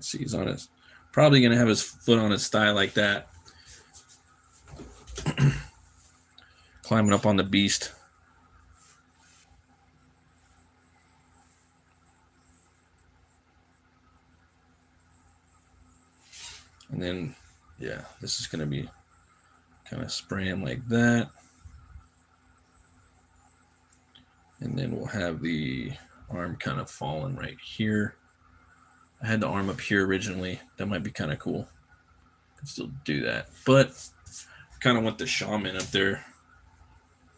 Let's see, he's on his, probably gonna have his foot on his thigh like that. Climbing up on the beast. And then, yeah, this is gonna be kind of spray him like that. And then we'll have the arm kind of falling right here. I had the arm up here originally. That might be kind of cool. Can still do that. But I kind of want the shaman up there,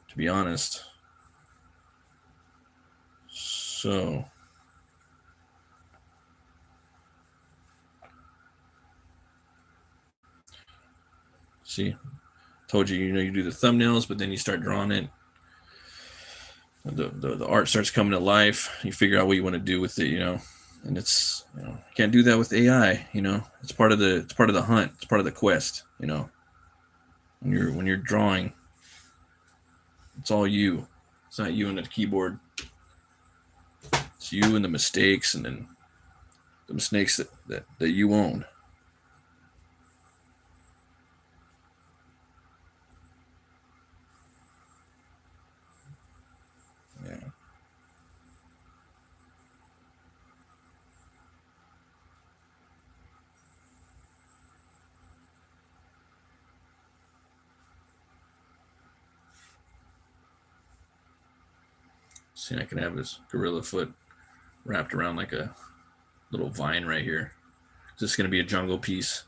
to be honest. So see, told you, you do the thumbnails, but then you start drawing it. The art starts coming to life. You figure out what you want to do with it, and it's, you can't do that with AI. It's part of the hunt. It's part of the quest. When you're drawing, it's all you. It's not you and the keyboard. It's you and the mistakes, and then the mistakes that you own. Yeah. See, I can have his gorilla foot wrapped around like a little vine right here. This is going to be a jungle piece.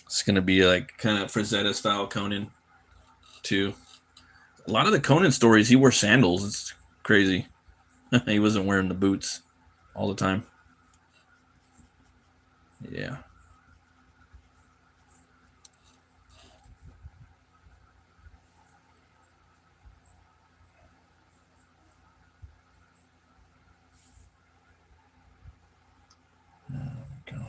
It's going to be like kind of Frazetta style Conan, too. A lot of the Conan stories, he wore sandals. It's crazy. He wasn't wearing the boots all the time. Yeah. There we go.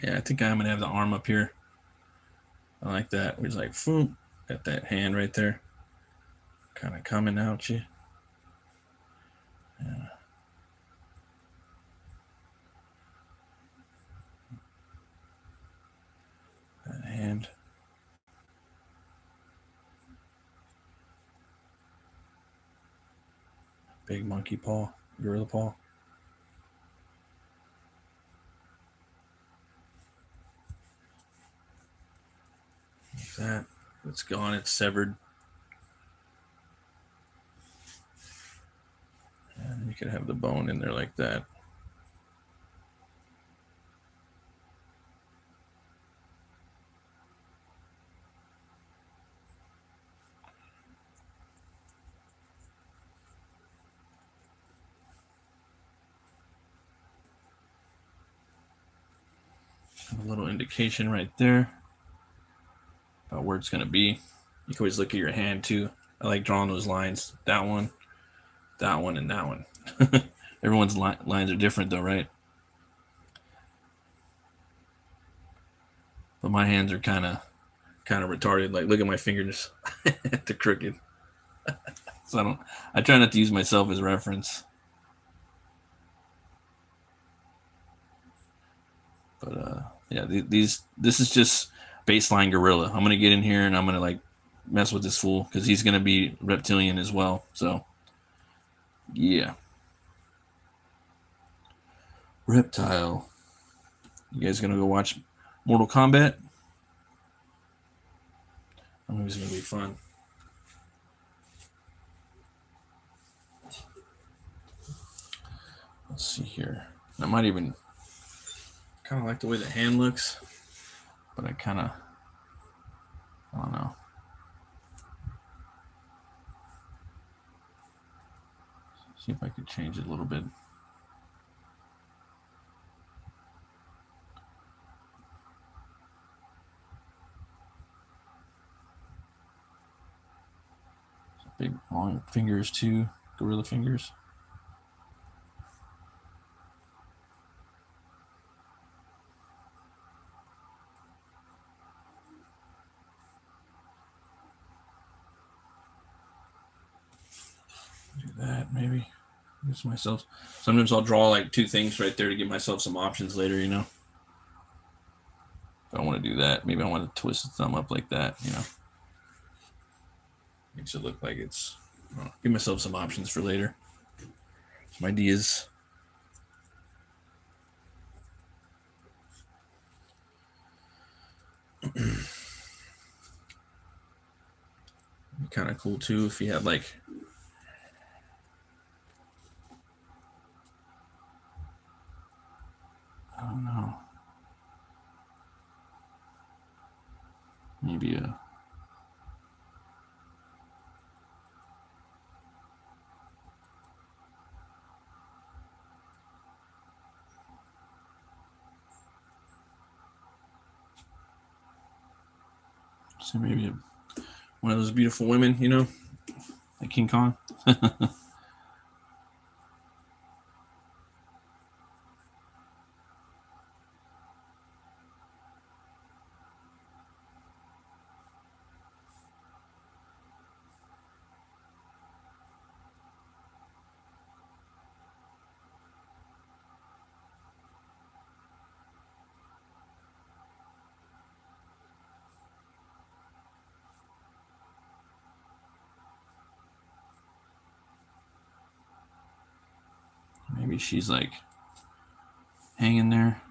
Yeah, I think I'm going to have the arm up here. I like that. He's like, boom, got that hand right there. Kind of coming out you. Yeah. That hand. Big monkey paw, gorilla paw. Like that. It's gone. It's severed. And you could have the bone in there like that. A little indication right there about where it's going to be. You can always look at your hand too. I like drawing those lines. That one, and that one. Everyone's lines are different though, right? But my hands are kind of retarded. Like, look at my fingers, they're crooked. So I try not to use myself as reference. But yeah, this is just baseline gorilla. I'm gonna get in here and I'm gonna like mess with this fool because he's going to be reptilian as well. So, yeah. Reptile. You guys going to go watch Mortal Kombat? That movie's going to be fun. Let's see here. I might even kind of like the way the hand looks, but I don't know. See if I could change it a little bit. Big long fingers too, gorilla fingers. Do that maybe. Use myself. Sometimes I'll draw like two things right there to give myself some options later, you know. If I want to do that, maybe I want to twist the thumb up like that, you know. Makes it look like it's. Give myself some options for later. Some ideas. Be kind of cool too if you had like. I don't know. Maybe a. So maybe one of those beautiful women, you know, like King Kong. Maybe she's like hanging there.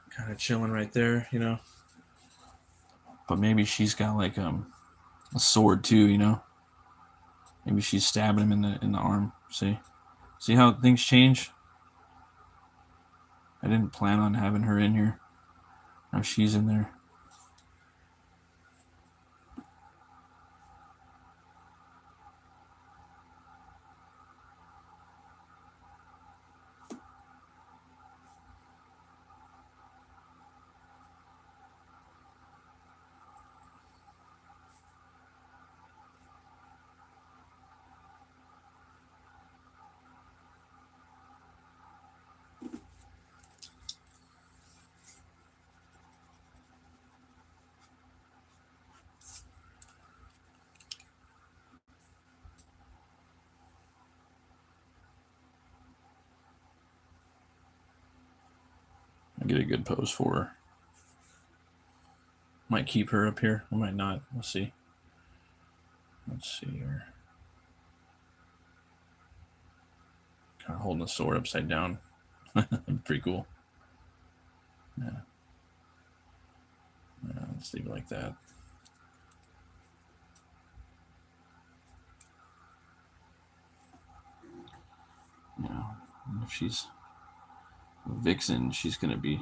Kind of chilling right there, you know. But maybe she's got like a sword too, you know. Maybe she's stabbing him in the arm. See how things change? I didn't plan on having her in here. Now she's in there. I'll get a good pose for her. Might keep her up here. I might not. We'll see. Let's see here. Kind of holding the sword upside down. Pretty cool. Yeah. Let's leave it like that. Yeah. If she's a vixen, she's going to be.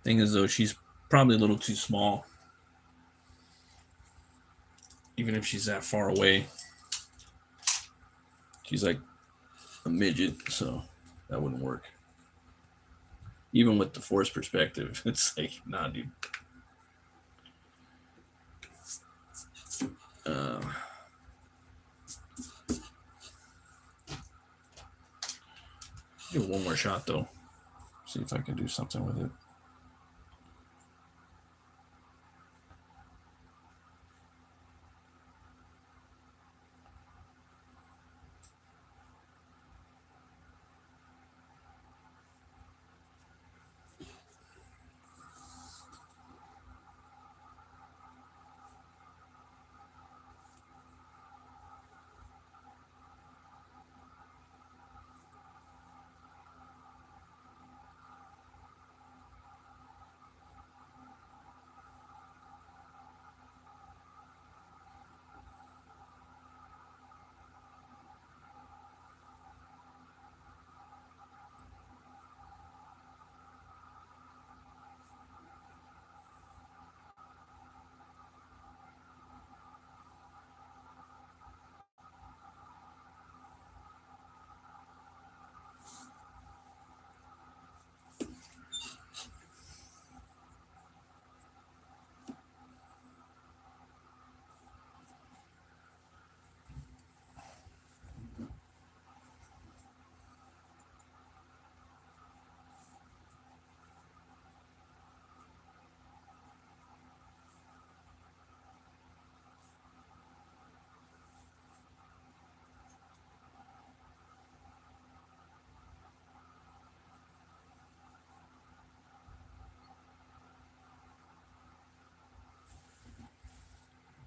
Thing is, though, she's probably a little too small. Even if she's that far away. She's like a midget, so that wouldn't work. Even with the force perspective, it's like, nah, dude. Give it one more shot though. See if I can do something with it.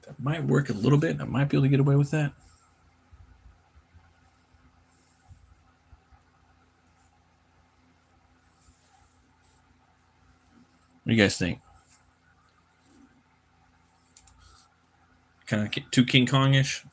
That might work a little bit. I might be able to get away with that. What do you guys think? Kind of too King Kong-ish?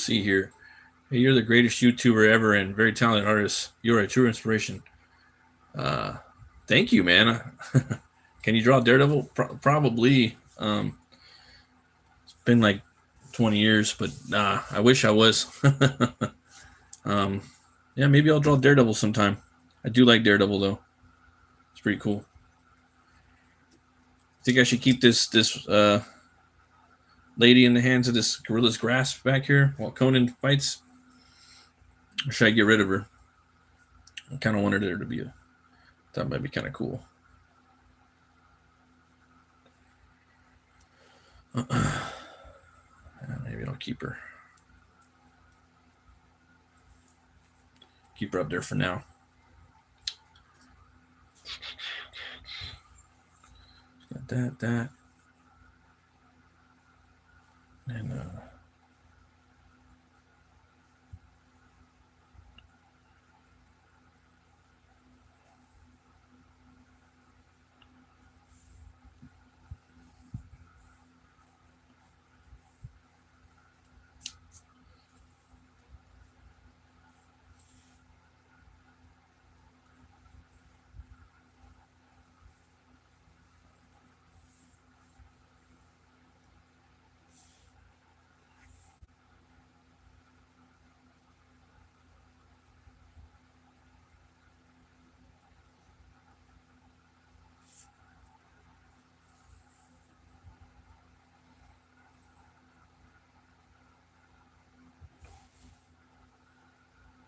Let's see here. Hey, you're the greatest YouTuber ever and very talented artist. You're a true inspiration. Thank you, man. Can you draw Daredevil? Probably. It's been like 20 years, but I wish I was. Yeah, maybe I'll draw Daredevil sometime. I do like Daredevil though. It's pretty cool. Think I should keep this lady in the hands of this gorilla's grasp back here while Conan fights? Or should I get rid of her? I kind of wanted her to be that might be kind of cool. Maybe I'll keep her. Keep her up there for now. Got that. And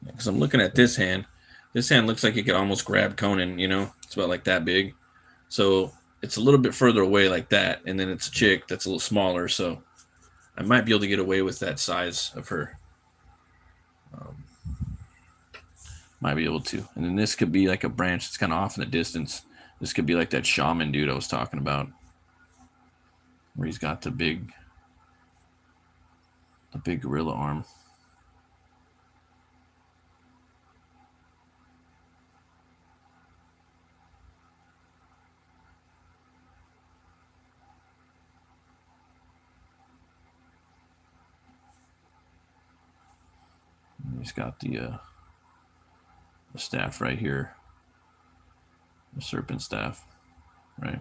because I'm looking at this hand. This hand looks like it could almost grab Conan, you know? It's about like that big. So it's a little bit further away like that. And then it's a chick that's a little smaller. So I might be able to get away with that size of her. Might be able to. And then this could be like a branch that's kind of off in the distance. This could be like that shaman dude I was talking about. Where he's got the big gorilla arm. He's got the staff right here. The serpent staff, right?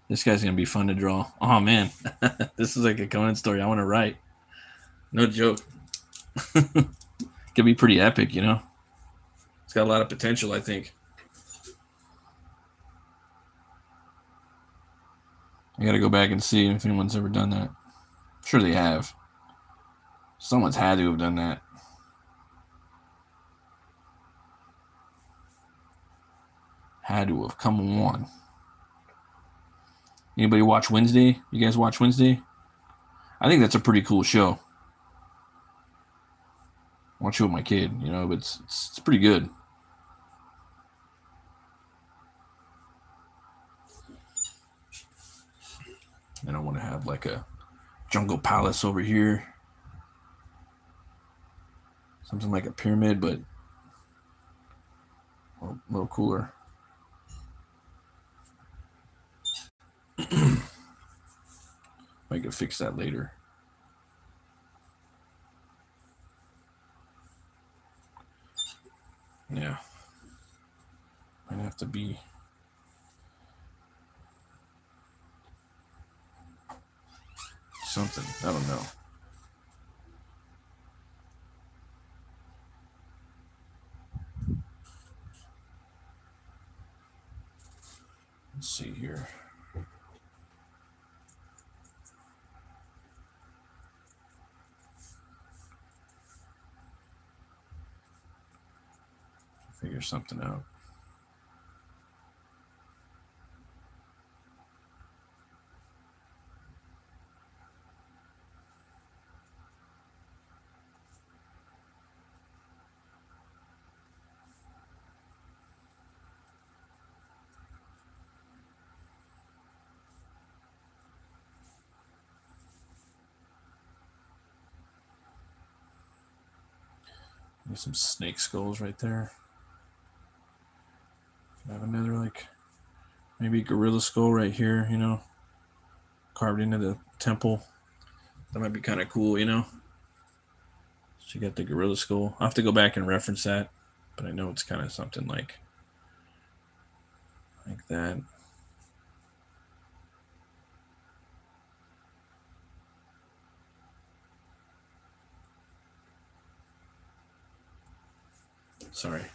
This guy's going to be fun to draw. Oh, man. This is like a Conan story I want to write. No joke. Could be pretty epic, you know? It's got a lot of potential, I think. I got to go back and see if anyone's ever done that. I'm sure they have. Someone's had to have done that. Had to have. Come on. Anybody watch Wednesday? You guys watch Wednesday? I think that's a pretty cool show. I watch it with my kid, you know, but it's pretty good. And I want to have like a jungle palace over here. Something like a pyramid, but a little cooler. I could fix that later. Yeah. Might have to be something. I don't know. Let's see here. Figure something out. There's some snake skulls right there. I have another like Maybe gorilla skull right here, carved into the temple. That might be kind of cool, So you got the gorilla skull. I'll have to go back and reference that, but I know it's kind of something like that. Sorry.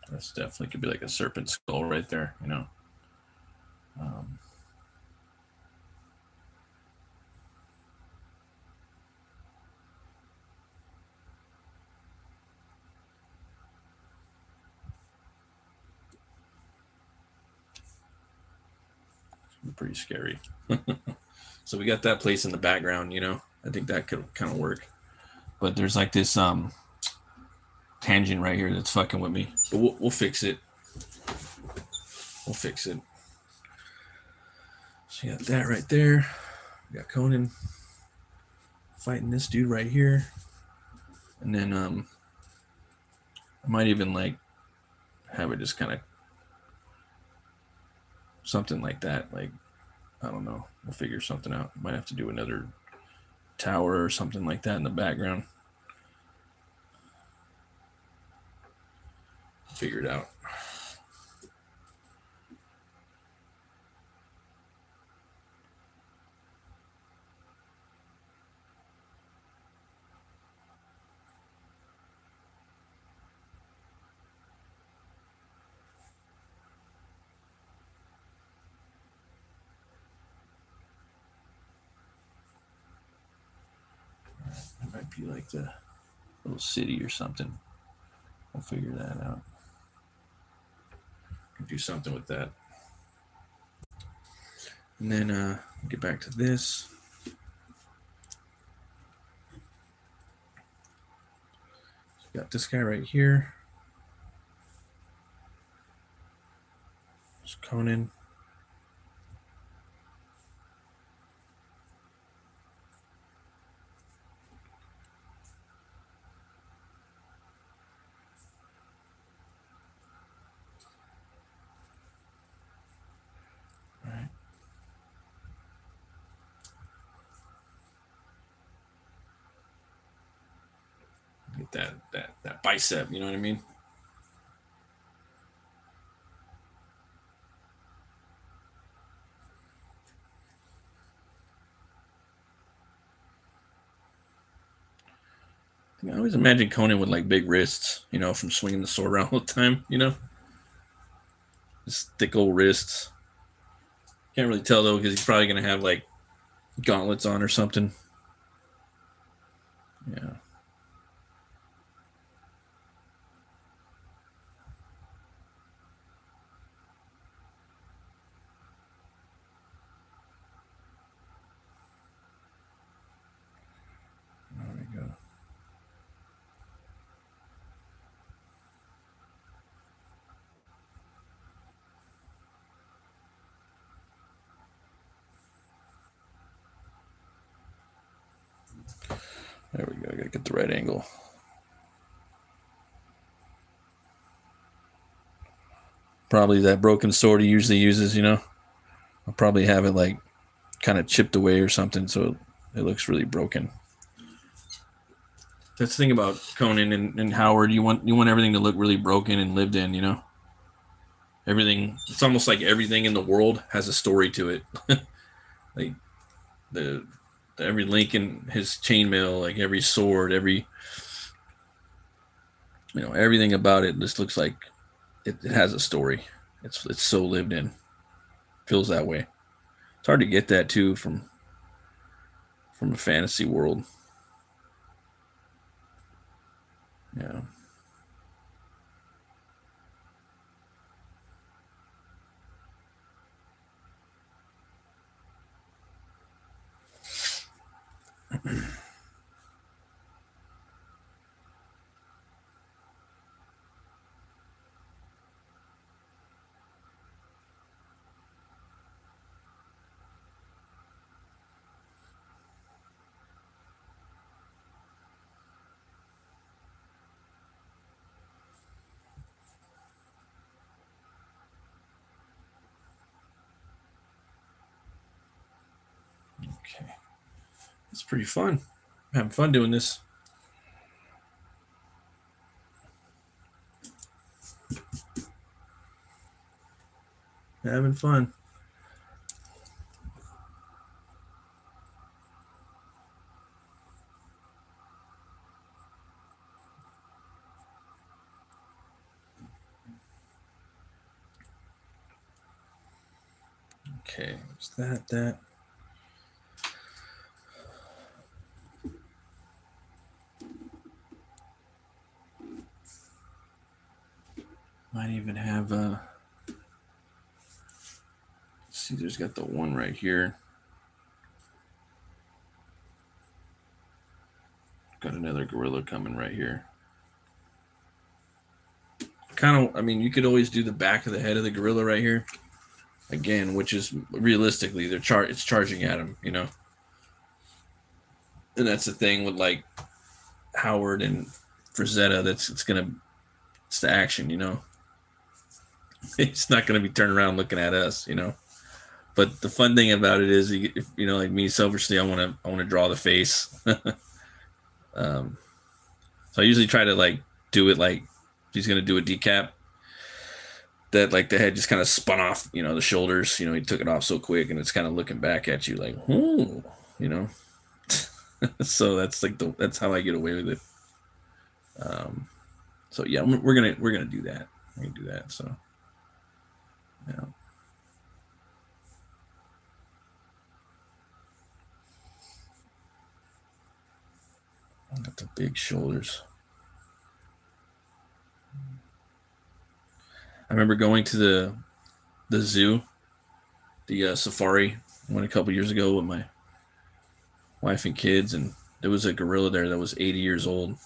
That's definitely could be like a serpent skull right there, Um, pretty scary. So we got that place in the background, I think that could kind of work. But there's like this tangent right here that's fucking with me. But we'll fix it. We'll fix it. So you got that right there. We got Conan fighting this dude right here. And then I might even like have it just kind of something like that. Like, I don't know. We'll figure something out. Might have to do another tower or something like that in the background. Figure it out. It might be like the little city or something. We'll figure that out. Do something with that. And then get back to this. So got this guy right here. It's Conan. Get that bicep, you know what I mean? I always imagine Conan with like big wrists, from swinging the sword around all the time, Just thick old wrists. Can't really tell though because he's probably gonna have like gauntlets on or something. Yeah. There we go. There we go. I gotta get the right angle. Probably that broken sword he usually uses, I'll probably have it like kind of chipped away or something so it looks really broken. That's the thing about Conan and Howard. You want everything to look really broken and lived in, Everything. It's almost like everything in the world has a story to it. Like the every link in his chainmail, like every sword, everything about it just looks like it has a story. It's so lived in. Feels that way. It's hard to get that too from a fantasy world. Yeah. Okay. It's pretty fun. I'm having fun doing this. Having fun. Okay, is that? Might even have see, there's got the one right here. Got another gorilla coming right here. Kind of, I mean, you could always do the back of the head of the gorilla right here. Again, which is realistically, it's charging at him, you know. And that's the thing with like Howard and Frazetta. It's the action, you know. It's not gonna be turning around looking at us, you know. But the fun thing about it is, if, you know, like me selfishly, I want to draw the face. So I usually try to like do it like if he's gonna do a decap, that like the head just kind of spun off, you know, the shoulders. You know, he took it off so quick, and it's kind of looking back at you like, you know. So that's like that's how I get away with it. So yeah, we're gonna do that. We're gonna do that. So yeah. Got the big shoulders. I remember going to the zoo, the safari, one a couple years ago with my wife and kids, and there was a gorilla there that was 80 years old,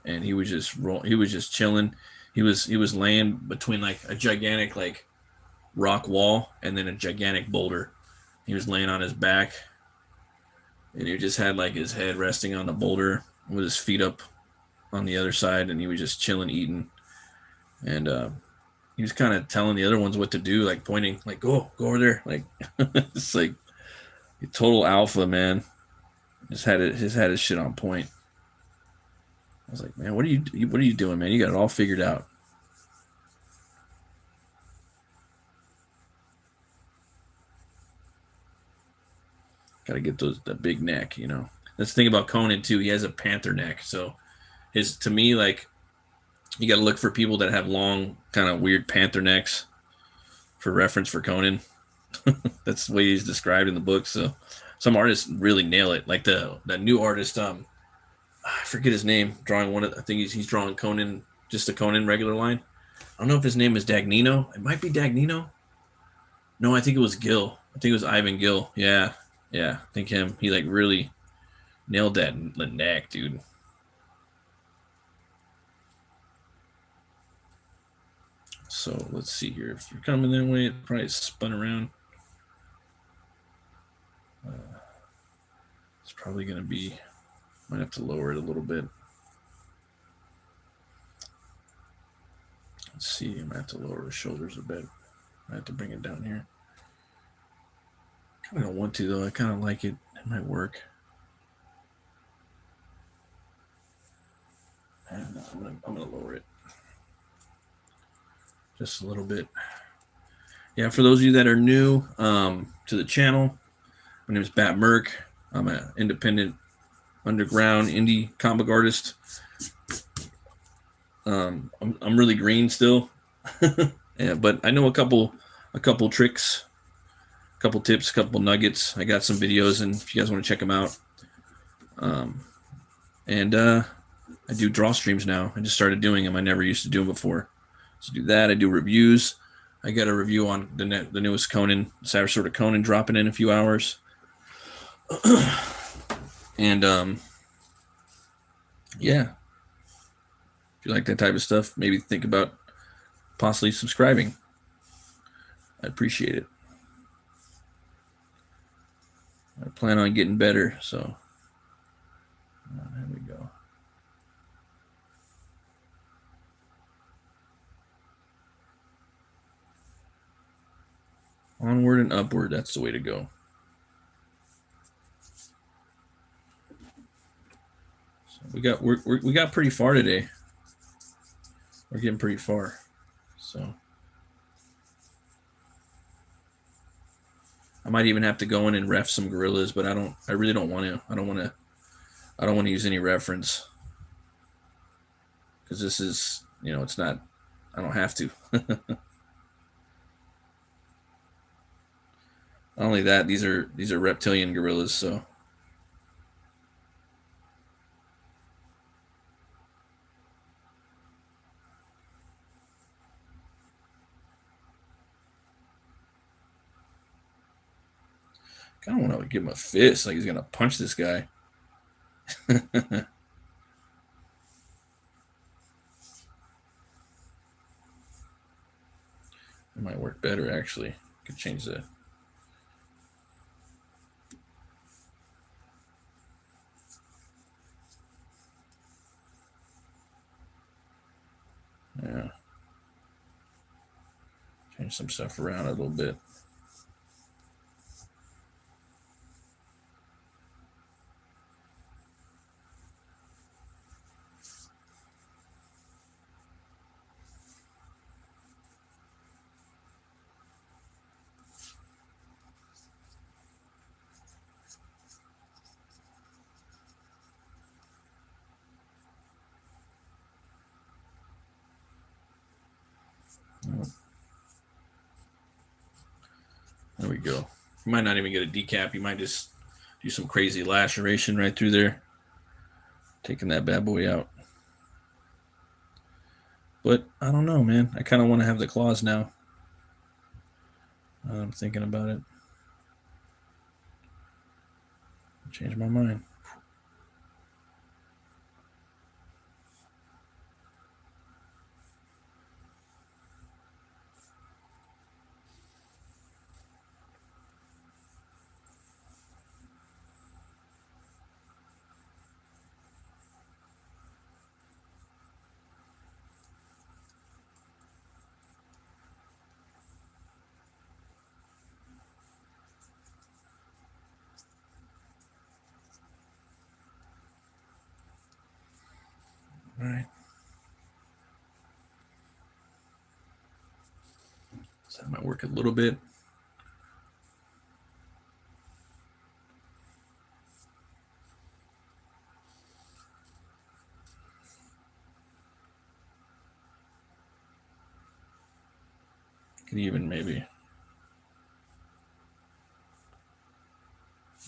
and he was just chilling. He was laying between like a gigantic like rock wall and then a gigantic boulder. He was laying on his back, and he just had like his head resting on the boulder with his feet up on the other side, and he was just chilling, eating, and he was kind of telling the other ones what to do, like pointing, like go over there, like it's like a total alpha, man. Just had his shit on point. I was like, man, what are you doing, man? You got it all figured out. Got to get that big neck, you know. That's the thing about Conan too. He has a panther neck, so to me, like, you got to look for people that have long, kind of weird panther necks for reference for Conan. That's the way he's described in the book. So some artists really nail it. Like that new artist, I forget his name, drawing one. I think he's drawing Conan, just the Conan regular line. I don't know if his name is Dagnino. It might be Dagnino. No, I think it was Gill. I think it was Ivan Gill. Yeah, I think him. He like really nailed that neck, dude. So let's see here. If you're coming that way, it probably spun around. It's probably going to be, might have to lower it a little bit. Let's see. I might have to lower the shoulders a bit. I have to bring it down here. Kind of don't want to, though. I kind of like it. It might work. And I'm going to lower it just a little bit. Yeah, for those of you that are new to the channel, my name is Batt Murk. I'm an independent, underground indie comic artist. I'm really green still, yeah, but I know a couple tricks, a couple tips, a couple nuggets. I got some videos, and if you guys want to check them out, and I do draw streams now. I just started doing them. I never used to do them before. So do that. I do reviews. I got a review on the newest Conan, Savage Sword of Conan, dropping in a few hours. And yeah, if you like that type of stuff, maybe think about possibly subscribing. I appreciate it. I plan on getting better, so there we go. Onward and upward, that's the way to go. we got pretty far today. We're getting pretty far. So I might even have to go in and ref some gorillas, but I really don't want to. I don't want to use any reference because this is, it's not, I don't have to. Not only that, these are reptilian gorillas, so I kind of want to give him a fist, like he's gonna punch this guy. It might work better actually. Could change that. Yeah. Change some stuff around a little bit. There we go. You might not even get a decap. You might just do some crazy laceration right through there, taking that bad boy out. But I don't know, man. I kind of want to have the claws now. I'm thinking about it. Change my mind. All right. So that might work a little bit. Could even maybe.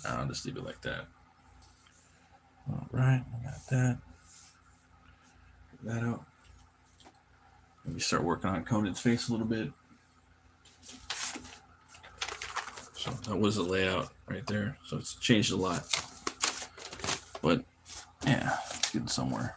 I'll just leave it like that. All right, I got that. Get that out. Maybe start working on Conan's face a little bit. So that was the layout right there. So it's changed a lot. But yeah, it's getting somewhere.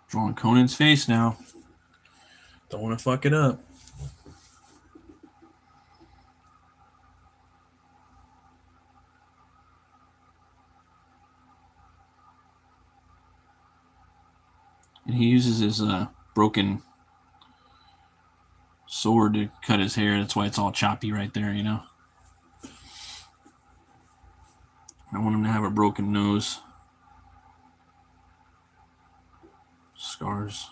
Drawing Conan's face now. Don't want to fuck it up. And he uses his broken sword to cut his hair. That's why it's all choppy right there, I want him to have a broken nose. scars.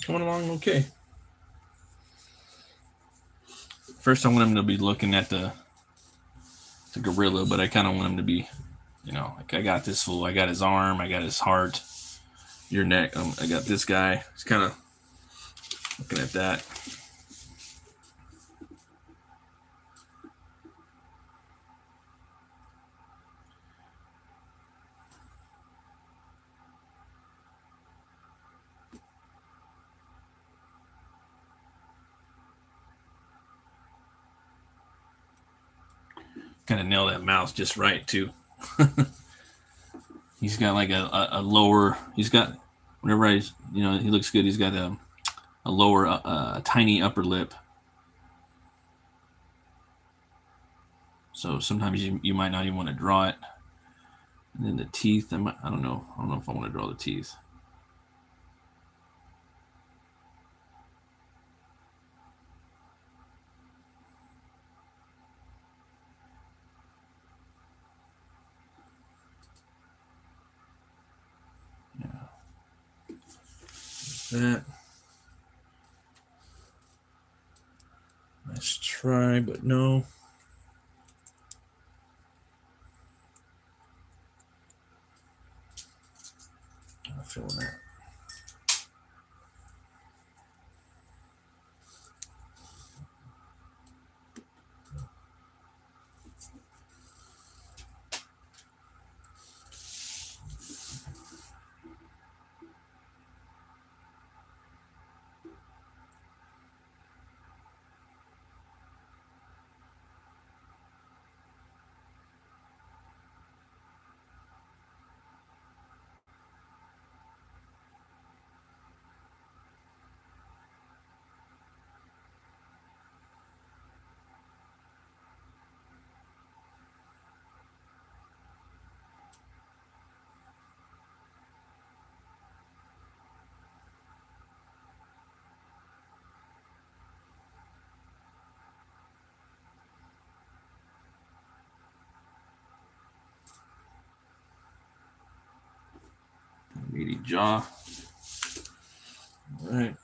Coming along okay. First, I want him to be looking at the gorilla, but I kind of want him to be, like I got this fool. I got his arm. I got his heart. Your neck. I got this guy. He's kind of looking at that. Kind of nail that mouth just right too. He's got like a lower. He's got whenever he looks good. He's got a lower, tiny upper lip. So sometimes you might not even want to draw it. And then the teeth. I don't know. I don't know if I want to draw the teeth. That. Let's try, but no. I'm feeling that. Meaty jaw. All right.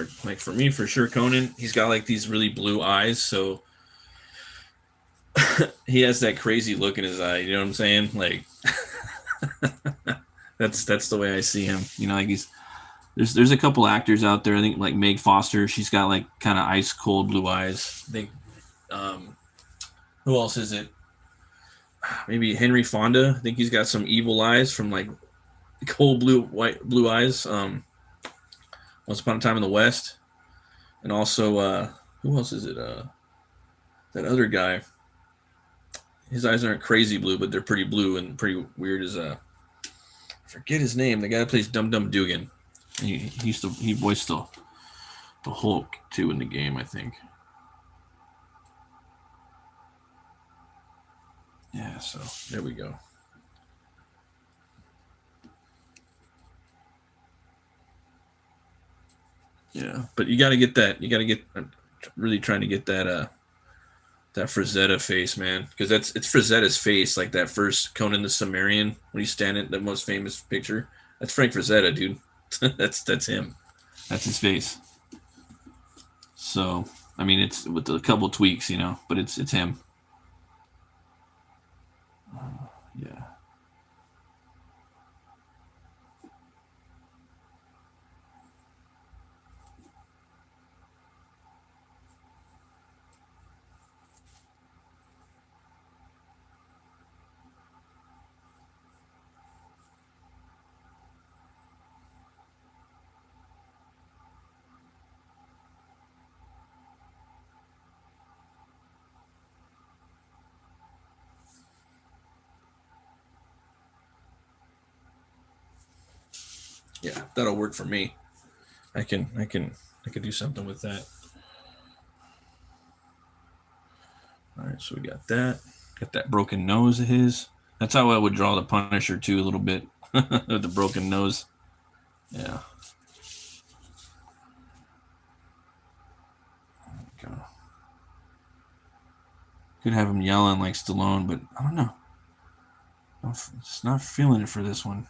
for me, for sure, Conan. He's got like these really blue eyes, so he has that crazy look in his eye. You know what I'm saying? Like that's the way I see him. You know, like there's a couple actors out there. I think like Meg Foster. She's got like kind of ice cold blue eyes. I think. Who else is it? Maybe Henry Fonda. I think he's got some evil eyes from like cold blue eyes. Once Upon a Time in the West, and also who else is it? That other guy. His eyes aren't crazy blue, but they're pretty blue and pretty weird. As I forget his name. The guy that plays Dum Dum Dugan. He voiced the Hulk too in the game, I think. Yeah, so there we go. Yeah, but you got to get that. You got to get really trying to get that Frazetta face, man, because it's Frazetta's face, like that first Conan the Cimmerian when he's standing, the most famous picture. That's Frank Frazetta, dude. that's him. That's his face. So I mean, it's with a couple tweaks, you know, but it's him. Yeah. Yeah, that'll work for me. I can do something with that. All right, so we got that. Got that broken nose of his. That's how I would draw the Punisher too, a little bit with the broken nose. Yeah. Okay. Could have him yelling like Stallone, but I don't know. I'm just not feeling it for this one.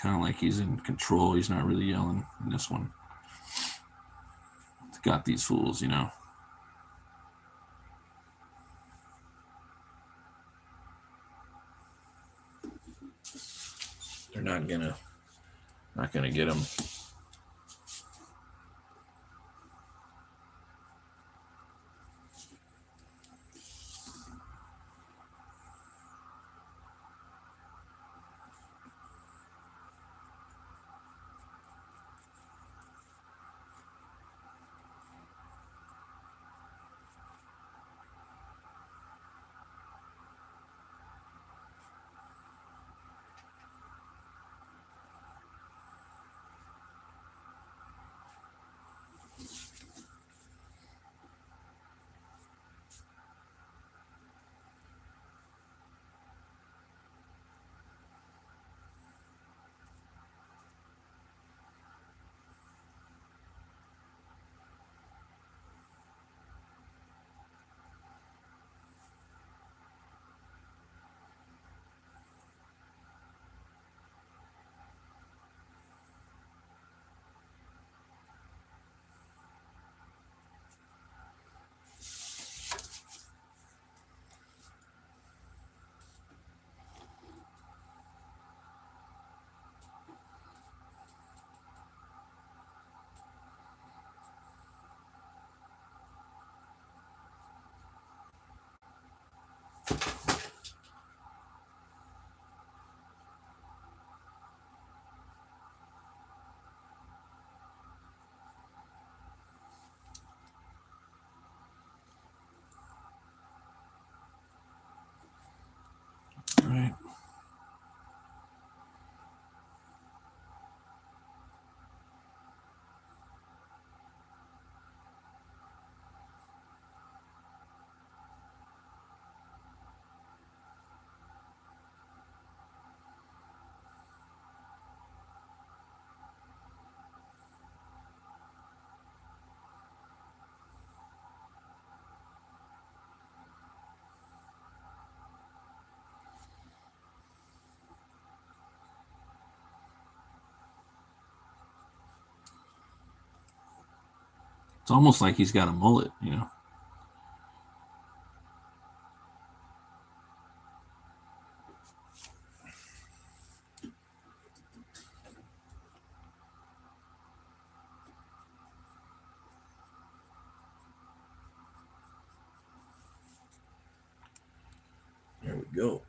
Kind of like he's in control. He's not really yelling in this one. Got these fools, you know. They're not gonna get him. It's almost like he's got a mullet, you know. There we go.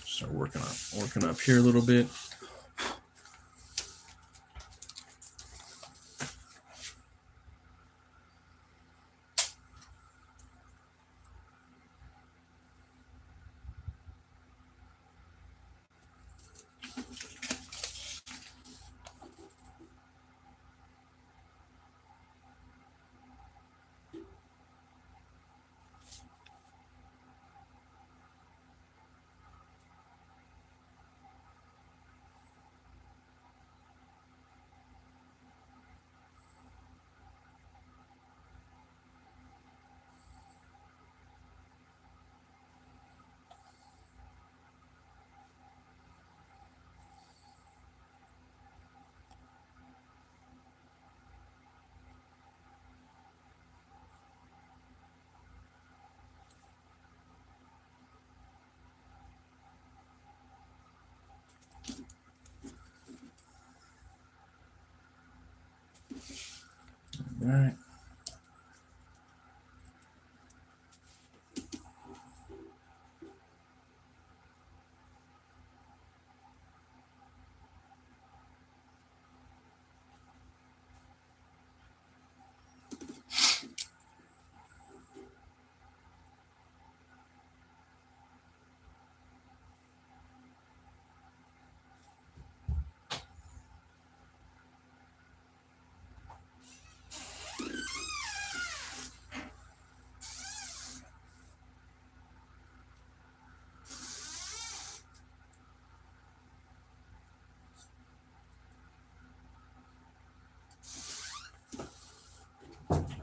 Start working up here a little bit. All right.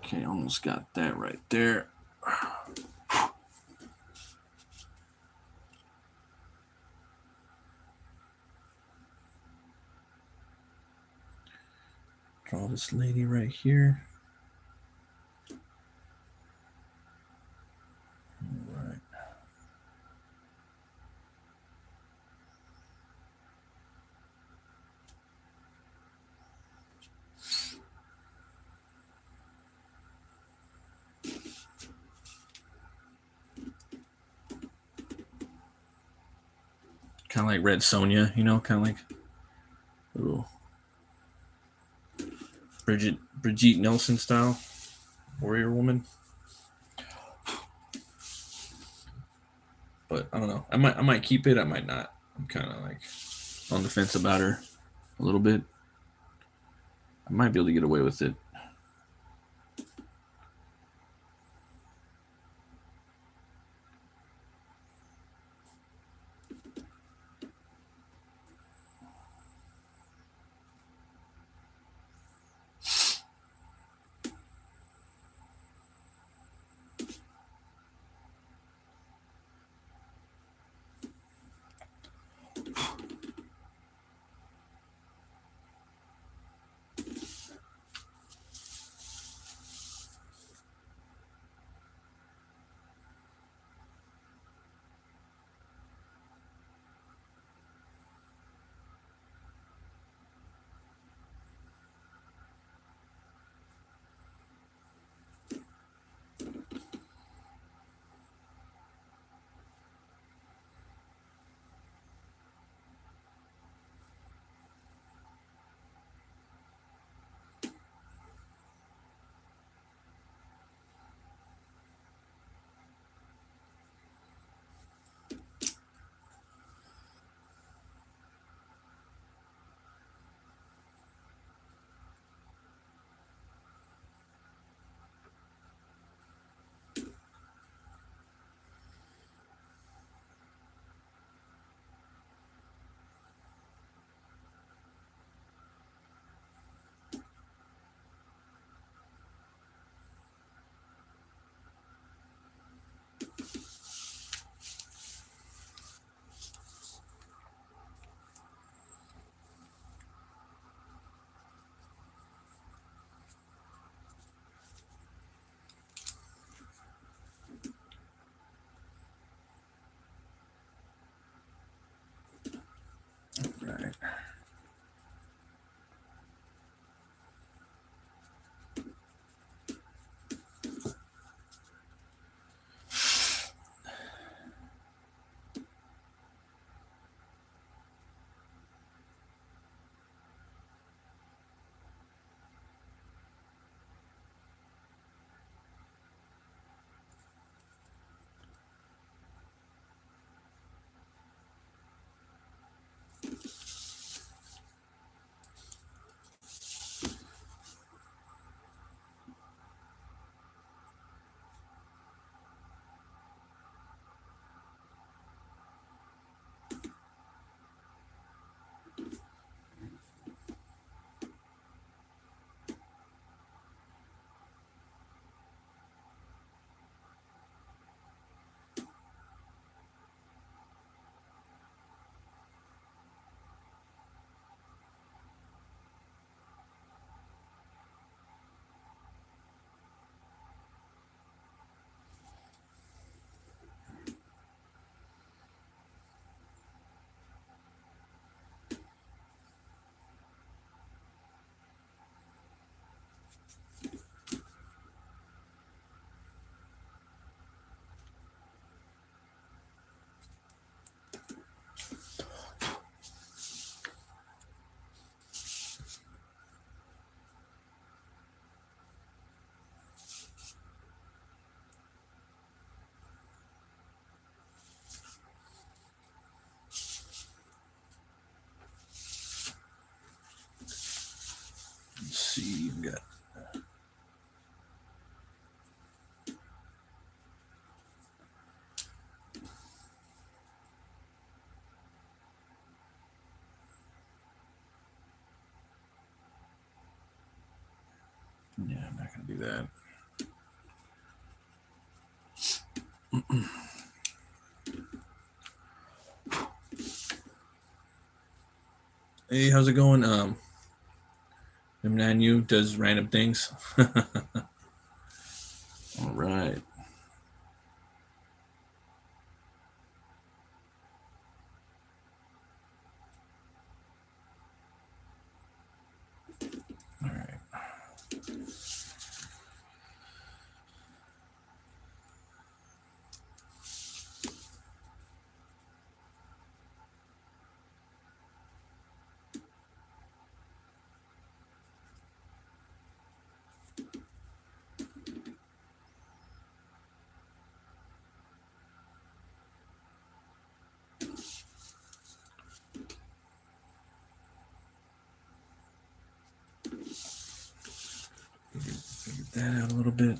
Okay, almost got that right there. Draw this lady right here. All right. Kind of like Red Sonja, you know, kind of like little Brigitte Nelson style warrior woman. But I don't know. I might keep it. I might not. I'm kind of like on the fence about her a little bit. I might be able to get away with it. got? Yeah, I'm not going to do that. Hey, how's it going? M9U does random things. All right. All right. Figure that out a little bit.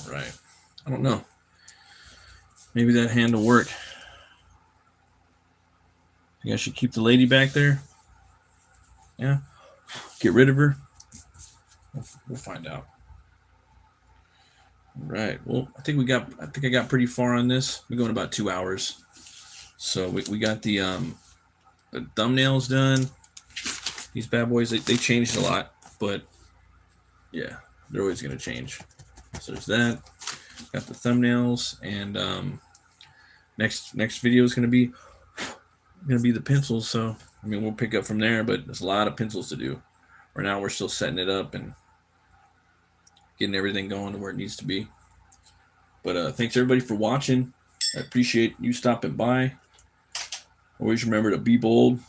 All right. I don't know. Maybe that hand will work. I think I should keep the lady back there. Yeah. Get rid of her. We'll find out. All right. Well, I think I got pretty far on this. We're going about 2 hours. So we got the thumbnails done. These bad boys, they changed a lot, but yeah, they're always going to change. So there's that. Got the thumbnails, and next video is going to be the pencils. So I mean, we'll pick up from there, but there's a lot of pencils to do. Right now, we're still setting it up and getting everything going to where it needs to be. But thanks everybody for watching. I appreciate you stopping by. Always remember to be bold,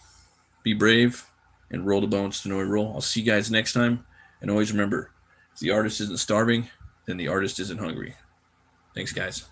be brave, and roll the bones to know we roll. I'll see you guys next time. And always remember, if the artist isn't starving, then the artist isn't hungry. Thanks, guys.